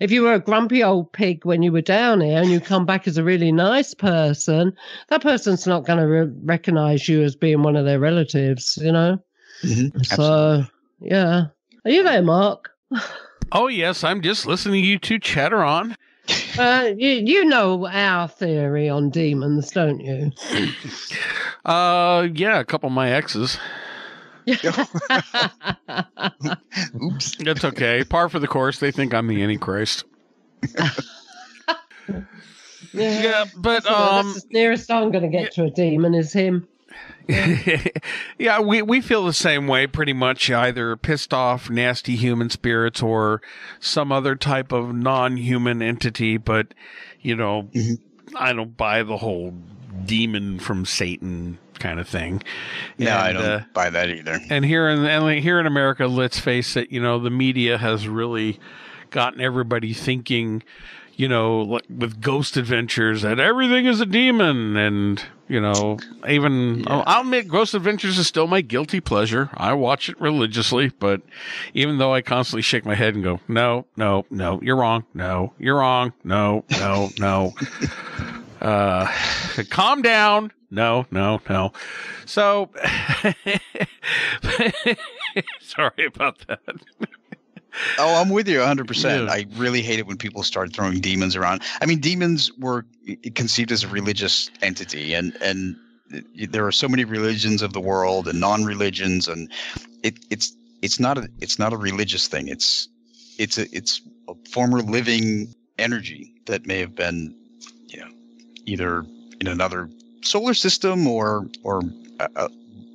Speaker 8: you were a grumpy old pig when you were down here and you come back as a really nice person, that person's not going to recognize you as being one of their relatives,
Speaker 10: Mm-hmm.
Speaker 8: So, yeah. Are you there, Mark?
Speaker 9: Oh, yes. I'm just listening to you two chatter on.
Speaker 8: You know our theory on demons, don't you?
Speaker 9: Yeah, a couple of my exes.
Speaker 10: Oops.
Speaker 9: That's okay. Par for the course. They think I'm the Antichrist. Yeah, but
Speaker 8: that's the nearest I'm going to get to a demon is him.
Speaker 9: Yeah, we feel the same way pretty much, either pissed off, nasty human spirits or some other type of non-human entity, but, I don't buy the whole demon from Satan kind of thing.
Speaker 10: Yeah, I don't buy that either.
Speaker 9: And here in America, let's face it, the media has really gotten everybody thinking, with Ghost Adventures, that everything is a demon. And, I'll admit Ghost Adventures is still my guilty pleasure. I watch it religiously, but even though I constantly shake my head and go, no, you're wrong. No, you're wrong. No. Calm down. No. So, sorry about that.
Speaker 10: Oh, I'm with you 100%. Yeah. I really hate it when people start throwing demons around. I mean, demons were conceived as a religious entity, and there are so many religions of the world and non-religions, and it's not a religious thing. It's a former living energy that may have been, either in another solar system or a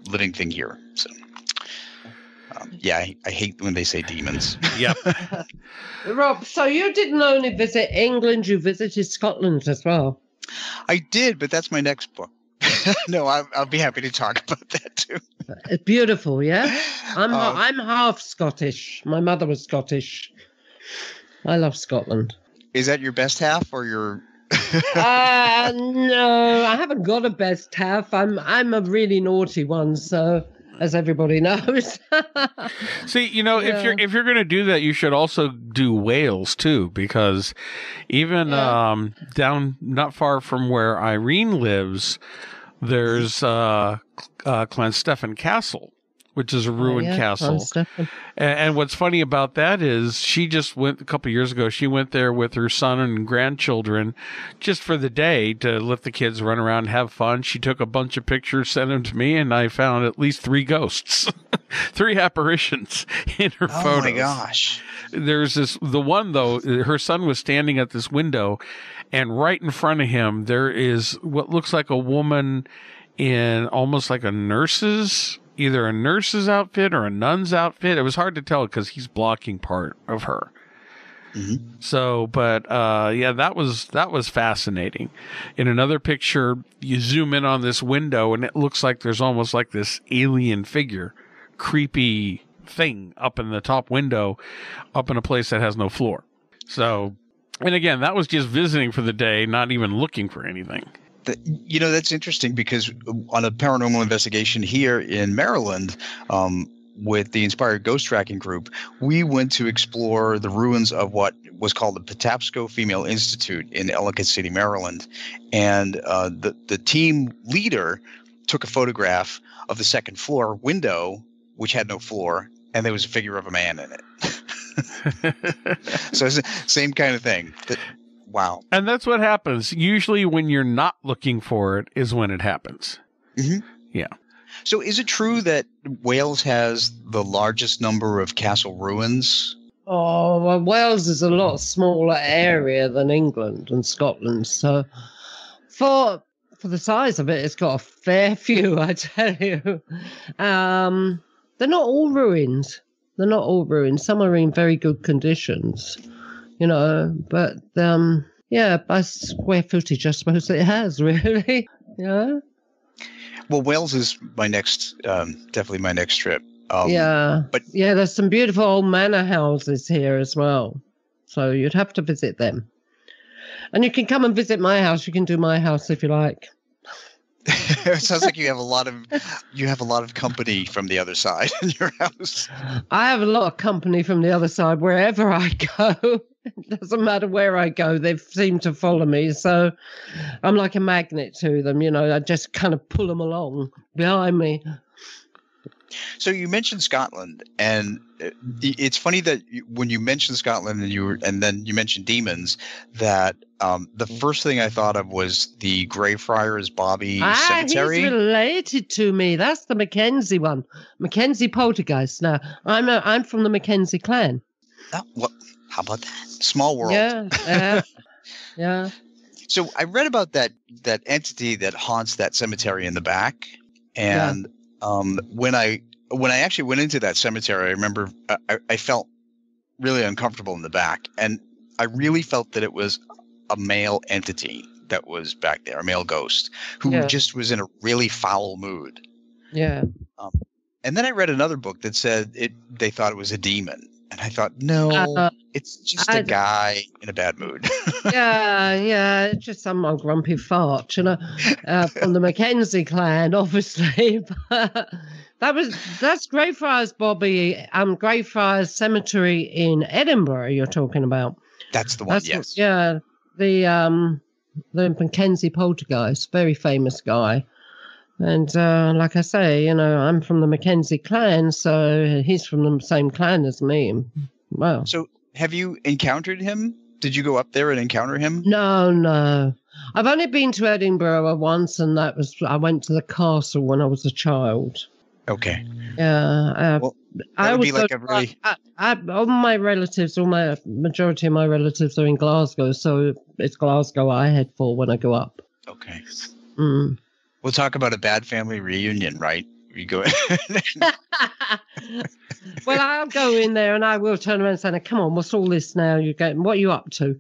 Speaker 10: living thing here. So. Yeah, I hate when they say demons.
Speaker 9: Yep.
Speaker 8: Rob, so you didn't only visit England, you visited Scotland as well.
Speaker 10: I did, but that's my next book. No, I'll be happy to talk about that too.
Speaker 8: It's beautiful, yeah? I'm half Scottish. My mother was Scottish. I love Scotland.
Speaker 10: Is that your best half or your...
Speaker 8: No, I haven't got a best half. I'm a really naughty one, so as everybody knows.
Speaker 9: See, if you're going to do that, you should also do Wales too, because even down not far from where Irene lives, there's Llanstefan Castle, which is a ruined castle. And what's funny about that is she just went a couple of years ago. She went there with her son and grandchildren just for the day to let the kids run around and have fun. She took a bunch of pictures, sent them to me, and I found at least 3 ghosts, 3 apparitions in her photos.
Speaker 10: Oh my gosh.
Speaker 9: There's the one though, her son was standing at this window, and right in front of him, there is what looks like a woman in almost like either a nurse's outfit or a nun's outfit. It was hard to tell because he's blocking part of her. Mm-hmm. So, but that was fascinating. In another picture, you zoom in on this window and it looks like there's almost like this alien figure, creepy thing up in the top window, up in a place that has no floor. So, and again, that was just visiting for the day, not even looking for anything.
Speaker 10: That's interesting because on a paranormal investigation here in Maryland, with the Inspired Ghost Tracking Group, we went to explore the ruins of what was called the Patapsco Female Institute in Ellicott City, Maryland. And the team leader took a photograph of the second floor window, which had no floor, and there was a figure of a man in it. So it's the same kind of thing. Wow.
Speaker 9: And that's what happens. Usually when you're not looking for it is when it happens.
Speaker 10: Mm-hmm.
Speaker 9: Yeah.
Speaker 10: So is it true that Wales has the largest number of castle ruins?
Speaker 8: Oh, well, Wales is a lot smaller area than England and Scotland. So for the size of it, it's got a fair few, I tell you. They're not all ruined. Some are in very good conditions. But by square footage, I suppose it has really. Yeah.
Speaker 10: Well, Wales is my next, definitely my next trip.
Speaker 8: But there's some beautiful old manor houses here as well, so you'd have to visit them. And you can come and visit my house. You can do my house if you like.
Speaker 10: It sounds like you have a lot of company from the other side in your house.
Speaker 8: I have a lot of company from the other side wherever I go. It doesn't matter where I go, they seem to follow me. So I'm like a magnet to them, I just kind of pull them along behind me.
Speaker 10: So you mentioned Scotland, and it's funny that when you mentioned Scotland and then you mentioned demons, that the first thing I thought of was the Greyfriars Bobby Cemetery.
Speaker 8: He's related to me. That's the Mackenzie one, Mackenzie Poltergeist. Now I'm from the Mackenzie clan.
Speaker 10: How about that? Small world.
Speaker 8: Yeah. Yeah.
Speaker 10: So I read about that entity that haunts that cemetery in the back, and when I actually went into that cemetery, I remember I felt really uncomfortable in the back, and I really felt that it was a male entity that was back there, a male ghost who just was in a really foul mood.
Speaker 8: Yeah.
Speaker 10: And then I read another book that said they thought it was a demon. And I thought, no, it's just a guy in a bad mood.
Speaker 8: Yeah, it's just some old grumpy fart, from the Mackenzie clan, obviously. But that's Greyfriars Bobby, Greyfriars Cemetery in Edinburgh. You're talking about.
Speaker 10: That's the one. Yes.
Speaker 8: Yeah, the Mackenzie Poltergeist, very famous guy. And like I say, I'm from the Mackenzie clan, so he's from the same clan as me. Wow.
Speaker 10: So have you encountered him? Did you go up there and encounter him?
Speaker 8: No. I've only been to Edinburgh once, and I went to the castle when I was a child.
Speaker 10: Okay.
Speaker 8: Yeah.
Speaker 10: Well, that would be like a really...
Speaker 8: majority of my relatives are in Glasgow, so it's Glasgow I head for when I go up.
Speaker 10: Okay.
Speaker 8: Mm.
Speaker 10: We'll talk about a bad family reunion, right? You go.
Speaker 8: Well, I'll go in there and I will turn around and say, "Come on, what's all this now? What are you up to?"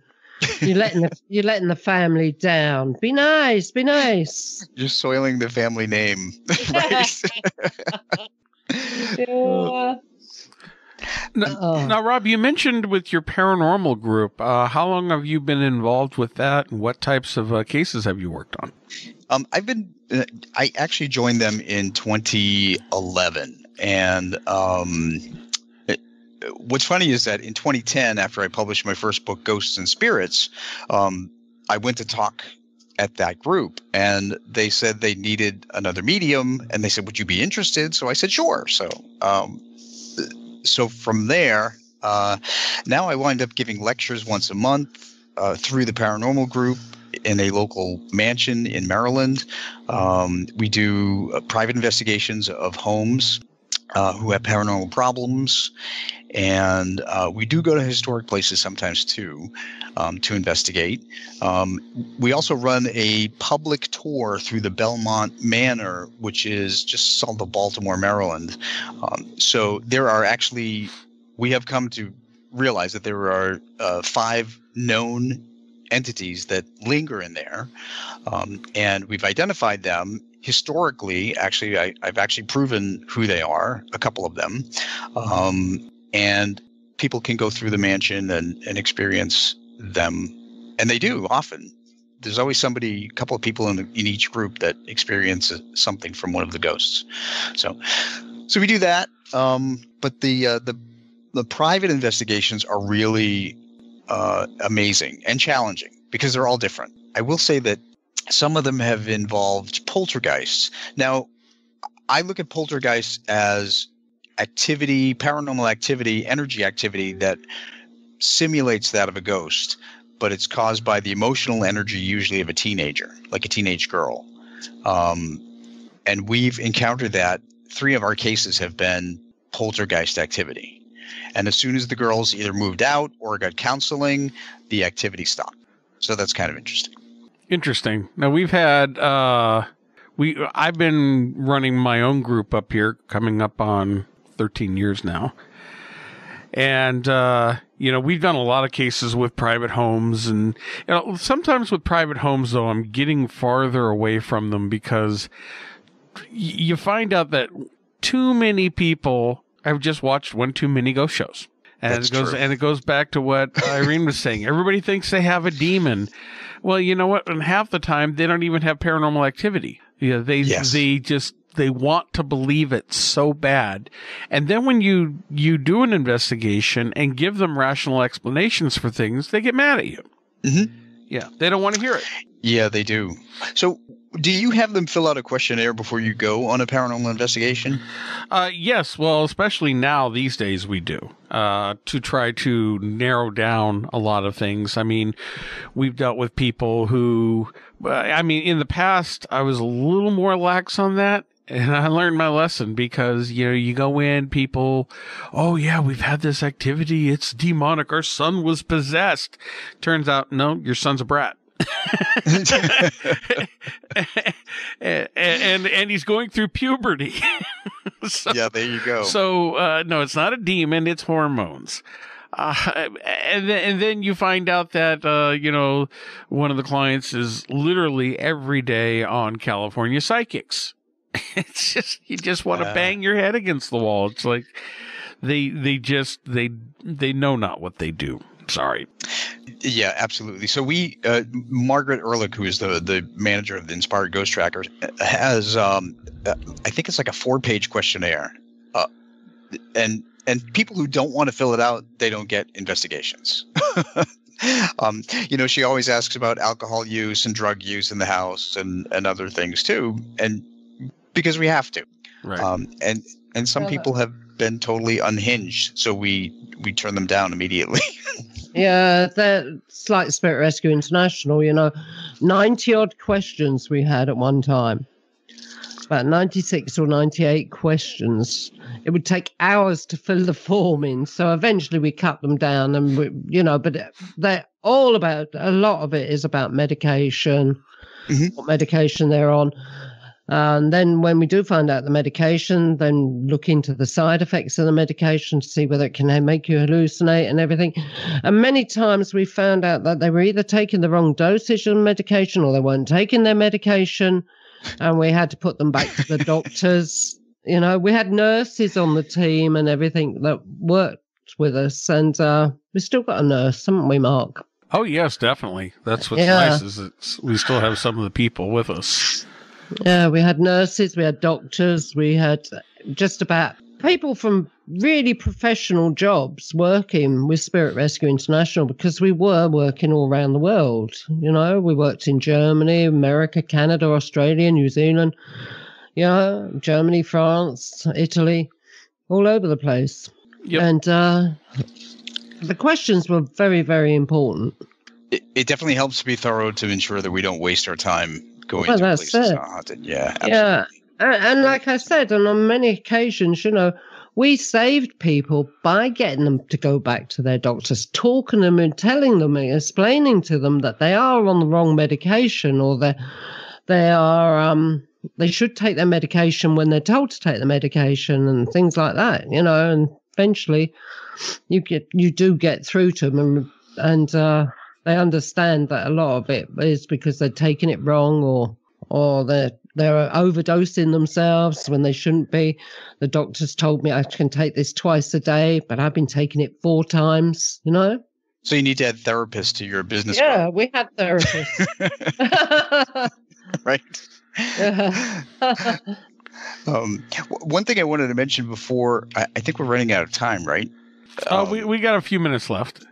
Speaker 8: You're letting the family down. Be nice. Be nice.
Speaker 10: You're soiling the family name.
Speaker 8: Yeah.
Speaker 9: Now, Rob, you mentioned with your paranormal group, how long have you been involved with that, and what types of cases have you worked on?
Speaker 10: I actually joined them in 2011, and what's funny is that in 2010, after I published my first book, Ghosts and Spirits, I went to talk at that group, and they said they needed another medium, and they said, would you be interested? So I said, sure. So from there, now I wind up giving lectures once a month through the paranormal group in a local mansion in Maryland. We do private investigations of homes who have paranormal problems. And we do go to historic places sometimes too, to investigate. We also run a public tour through the Belmont Manor, which is just south of Baltimore, Maryland. So there are actually, we have come to realize that there are 5 known entities that linger in there. And we've identified them historically. Actually, I've actually proven who they are, a couple of them. And people can go through the mansion and experience them. And they do often. There's always a couple of people in each group that experience something from one of the ghosts. So we do that. But the private investigations are really amazing and challenging because they're all different. I will say that some of them have involved poltergeists. Now, I look at poltergeists as activity, paranormal activity, energy activity that simulates that of a ghost, but it's caused by the emotional energy usually of a teenager, like a teenage girl. And we've encountered that. 3 of our cases have been poltergeist activity. And as soon as the girls either moved out or got counseling, the activity stopped. So that's kind of interesting.
Speaker 9: Interesting. Now we've had I've been running my own group up here, coming up on 13 years now. And, we've done a lot of cases with private homes. And sometimes with private homes, though, I'm getting farther away from them because you find out that too many people have just watched one too many ghost shows. And it goes back to what Irene was saying. Everybody thinks they have a demon. Well, you know what? And half the time, they don't even have paranormal activity. Yeah, they want to believe it so bad. And then when you do an investigation and give them rational explanations for things, they get mad at you.
Speaker 10: Mm-hmm.
Speaker 9: Yeah, they don't want to hear it.
Speaker 10: Yeah, they do. So do you have them fill out a questionnaire before you go on a paranormal investigation?
Speaker 9: Yes. Well, especially now these days we do, to try to narrow down a lot of things. I mean, we've dealt with people who, in the past, I was a little more lax on that. And I learned my lesson because, you go in, people, oh yeah, we've had this activity. It's demonic. Our son was possessed. Turns out, no, your son's a brat. and he's going through puberty.
Speaker 10: Yeah, there you go.
Speaker 9: So, no, it's not a demon. It's hormones. And then you find out that, one of the clients is literally every day on California Psychics. It's just, you just want to bang your head against the wall. It's like they know not what they do. Sorry.
Speaker 10: Yeah, absolutely. So Margaret Ehrlich, who is the manager of the Inspired Ghost Tracker, has, I think it's like a 4-page questionnaire. And people who don't want to fill it out, they don't get investigations. She always asks about alcohol use and drug use in the house and other things too. And because we have to.
Speaker 9: Right.
Speaker 10: And some people have been totally unhinged, so we turn them down immediately.
Speaker 8: Yeah, that's like Spirit Rescue International, 90-odd questions we had at one time. About 96 or 98 questions. It would take hours to fill the form in, so eventually we cut them down, and but they're all about, a lot of it is about medication, what medication they're on. And then when we do find out the medication, then look into the side effects of the medication to see whether it can make you hallucinate and everything. And many times we found out that they were either taking the wrong dosage of medication or they weren't taking their medication, and we had to put them back to the doctors. You know, we had nurses on the team and everything that worked with us, and we still got a nurse, haven't we, Mark?
Speaker 9: Oh, yes, definitely. That's what's nice, is that we still have some of the people with us.
Speaker 8: Yeah, we had nurses, we had doctors, we had just about people from really professional jobs working with Spirit Rescue International, because we were working all around the world. You know, we worked in Germany, America, Canada, Australia, New Zealand, you know, Germany, France, Italy, all over the place.
Speaker 9: Yep.
Speaker 8: And the questions were very, very important.
Speaker 10: It definitely helps to be thorough to ensure that we don't waste our time going to places not haunted. Yeah, absolutely.
Speaker 8: Yeah. And like I said, and on many occasions, you know, we saved people by getting them to go back to their doctors, talking to them and telling them and explaining to them that they are on the wrong medication, or they should take their medication when they're told to take the medication and things like that, you know, and eventually you do get through to them, and they understand that a lot of it is because they're taking it wrong, or they're overdosing themselves when they shouldn't be. The doctors told me I can take this twice a day, but I've been taking it 4 times, you know?
Speaker 10: So you need to add therapists to your business.
Speaker 8: Yeah, we had therapists.
Speaker 10: Right. One thing I wanted to mention before, I think we're running out of time, right?
Speaker 9: We got a few minutes left.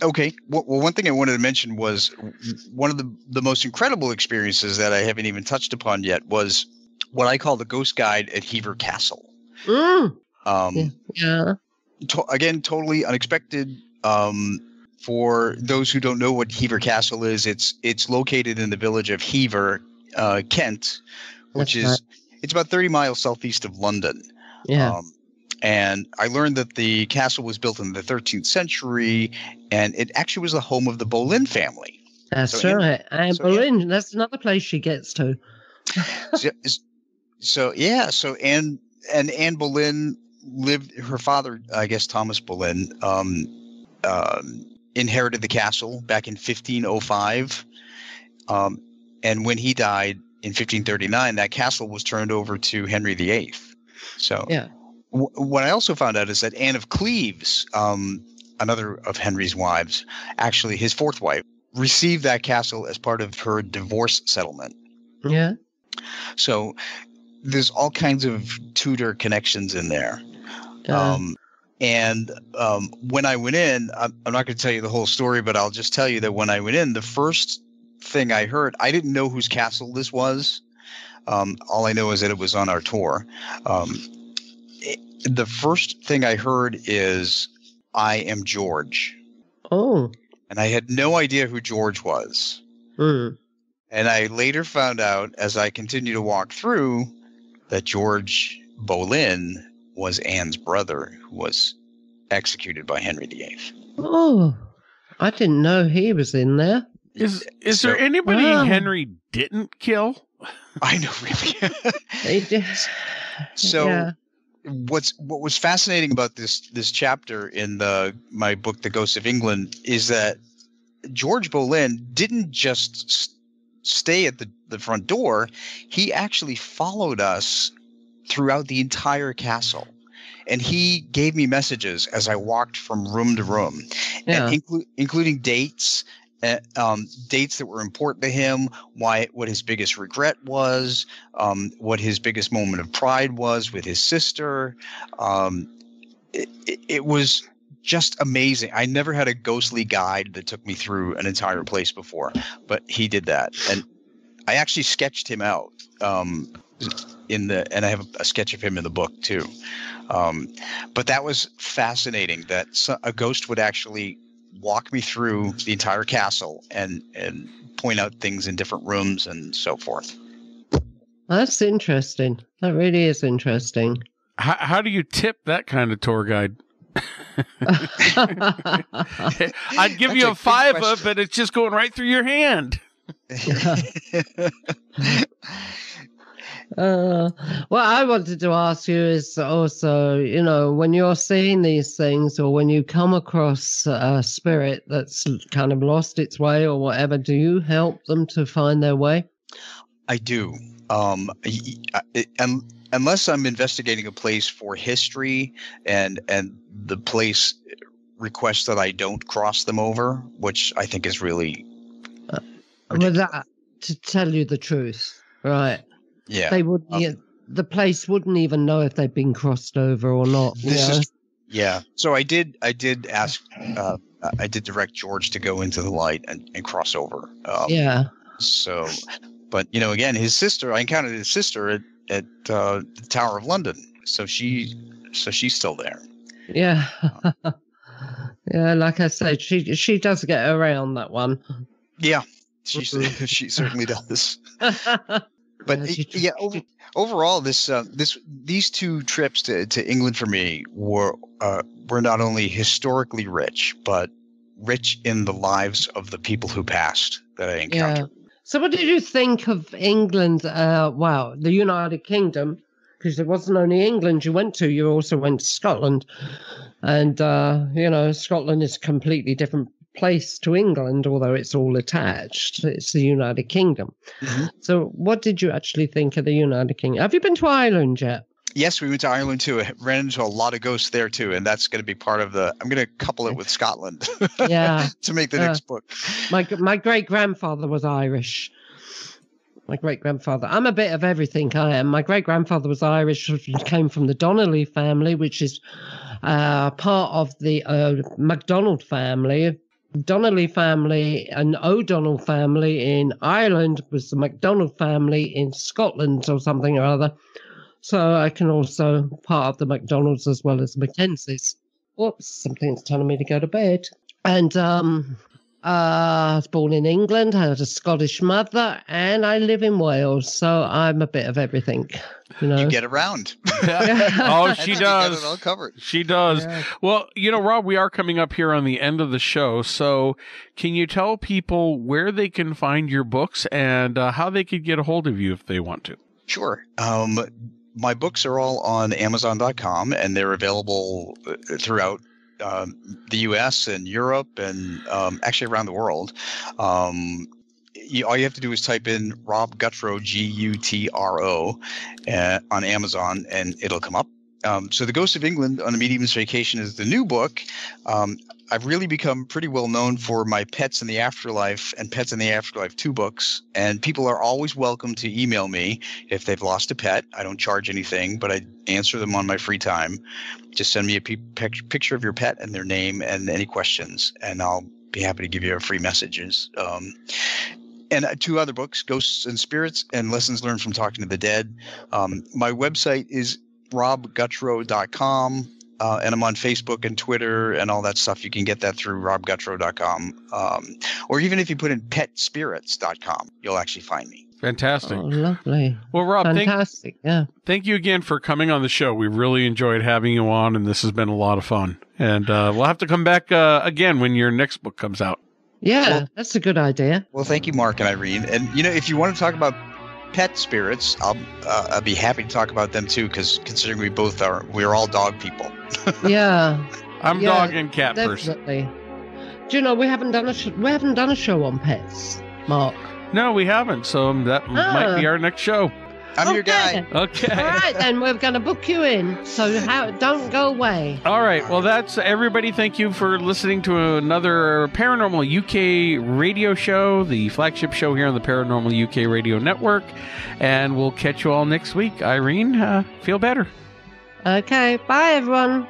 Speaker 10: Okay. Well, one thing I wanted to mention was one of the most incredible experiences that I haven't even touched upon yet was what I call the ghost guide at Hever Castle.
Speaker 8: Yeah.
Speaker 10: Again, totally unexpected. For those who don't know what Hever Castle is, it's located in the village of Hever, Kent, which it's about 30 miles southeast of London.
Speaker 8: Yeah.
Speaker 10: And I learned that the castle was built in the 13th century, and it actually was the home of the Boleyn family.
Speaker 8: That's right. And Boleyn, that's another place she gets to.
Speaker 10: So Anne Boleyn lived, her father, I guess Thomas Boleyn, inherited the castle back in 1505. And when he died in 1539, that castle was turned over to Henry VIII. So
Speaker 8: yeah.
Speaker 10: What I also found out is that Anne of Cleves, another of Henry's wives, actually his 4th wife, received that castle as part of her divorce settlement.
Speaker 8: Yeah.
Speaker 10: So there's all kinds of Tudor connections in there. And when I went in, I'm not going to tell you the whole story, but I'll just tell you that when I went in, the first thing I heard, I didn't know whose castle this was. All I know is that it was on our tour. The first thing I heard is, "I am George."
Speaker 8: Oh.
Speaker 10: And I had no idea who George was.
Speaker 8: Mm.
Speaker 10: And I later found out, as I continued to walk through, that George Boleyn was Anne's brother, who was executed by Henry VIII.
Speaker 8: Oh, I didn't know he was in there.
Speaker 9: Is there anybody Henry didn't kill?
Speaker 10: I know, really.
Speaker 8: He did.
Speaker 10: So
Speaker 8: yeah.
Speaker 10: What was fascinating about this chapter in my book, The Ghosts of England, is that George Boleyn didn't just stay at the front door. He actually followed us throughout the entire castle. And he gave me messages as I walked from room to room, and including dates. Dates that were important to him, what his biggest regret was, what his biggest moment of pride was with his sister. It was just amazing. I never had a ghostly guide that took me through an entire place before, but he did that. And I actually sketched him out and I have a sketch of him in the book too. But that was fascinating that a ghost would actually walk me through the entire castle and point out things in different rooms and so forth.
Speaker 8: That's interesting. That really is interesting.
Speaker 9: How do you tip that kind of tour guide? I'd give you a $5, but it's just going right through your hand.
Speaker 8: What I wanted to ask you is also, when you're seeing these things or when you come across a spirit that's kind of lost its way or whatever, do you help them to find their way?
Speaker 10: I do. Unless I'm investigating a place for history and the place requests that I don't cross them over, which I think is really
Speaker 8: to tell you the truth, right?
Speaker 10: Yeah,
Speaker 8: they would. The place wouldn't even know if they'd been crossed over or not.
Speaker 10: So I did ask. I did direct George to go into the light and cross over. So, but again, his sister. I encountered his sister at the Tower of London. So she's still there.
Speaker 8: Yeah. Yeah, like I said, she does get around that one.
Speaker 10: Yeah, she certainly does. But overall, these two trips to England for me were not only historically rich, but rich in the lives of the people who passed that I encountered.
Speaker 8: Yeah. So, what did you think of England? The United Kingdom, because it wasn't only England you went to; you also went to Scotland. And, Scotland is a completely different place to England, although it's all attached. It's the United Kingdom. Mm-hmm. So what did you actually think of the United Kingdom? Have you been to Ireland yet?
Speaker 10: Yes, we went to Ireland, too. I ran into a lot of ghosts there, too. And that's going to be part of I'm going to couple it with Scotland to make the next book.
Speaker 8: My great-grandfather was Irish. My great-grandfather. I'm a bit of everything, I am. My great-grandfather was Irish. He came from the Donnelly family, which is part of the MacDonald family. Donnelly family and O'Donnell family in Ireland was the MacDonald family in Scotland or something or other. So I can also part of the MacDonalds as well as Mackenzies. Whoops, something's telling me to go to bed. And I was born in England, I had a Scottish mother, and I live in Wales, so I'm a bit of everything.
Speaker 10: You get around.
Speaker 9: Oh, she does.
Speaker 10: Got it all covered.
Speaker 9: She does. Yeah. Well, Rob, we are coming up here on the end of the show, so can you tell people where they can find your books and how they could get a hold of you if they want to?
Speaker 10: Sure. My books are all on Amazon.com, and they're available throughout the U.S. and Europe and actually around the world. All you have to do is type in Rob Gutro, Gutro, on Amazon, and it'll come up. So The Ghost of England on a Medium's Vacation is the new book. I've really become pretty well known for my Pets in the Afterlife and Pets in the Afterlife 2 books, and people are always welcome to email me if they've lost a pet. I don't charge anything, but I answer them on my free time. Just send me a picture of your pet and their name and any questions, and I'll be happy to give you a free messages. And 2 other books, Ghosts and Spirits and Lessons Learned from Talking to the Dead. My website is robgutro.com. And I'm on Facebook and Twitter and all that stuff. You can get that through robgutro.com. Or even if you put in petspirits.com, you'll actually find me.
Speaker 9: Fantastic.
Speaker 8: Oh, lovely.
Speaker 9: Well, Rob,
Speaker 8: thank
Speaker 9: you again for coming on the show. We really enjoyed having you on, and this has been a lot of fun. And we'll have to come back again when your next book comes out.
Speaker 8: Yeah, that's a good idea.
Speaker 10: Well, thank you, Mark and Irene. And, if you want to talk about pet spirits, I'll be happy to talk about them too, because considering we're all dog people.
Speaker 8: Yeah,
Speaker 9: I'm dog and cat
Speaker 8: definitely.
Speaker 9: person.
Speaker 8: Do you know we haven't done a show on pets, Mark?
Speaker 9: No, we haven't. So that might be our next show.
Speaker 10: I'm your guy.
Speaker 9: Okay.
Speaker 8: All right, then we're going to book you in. So don't go away.
Speaker 9: All right. Well, that's everybody. Thank you for listening to another Paranormal UK radio show, the flagship show here on the Paranormal UK Radio Network. And we'll catch you all next week. Irene, feel better.
Speaker 8: Okay. Bye, everyone.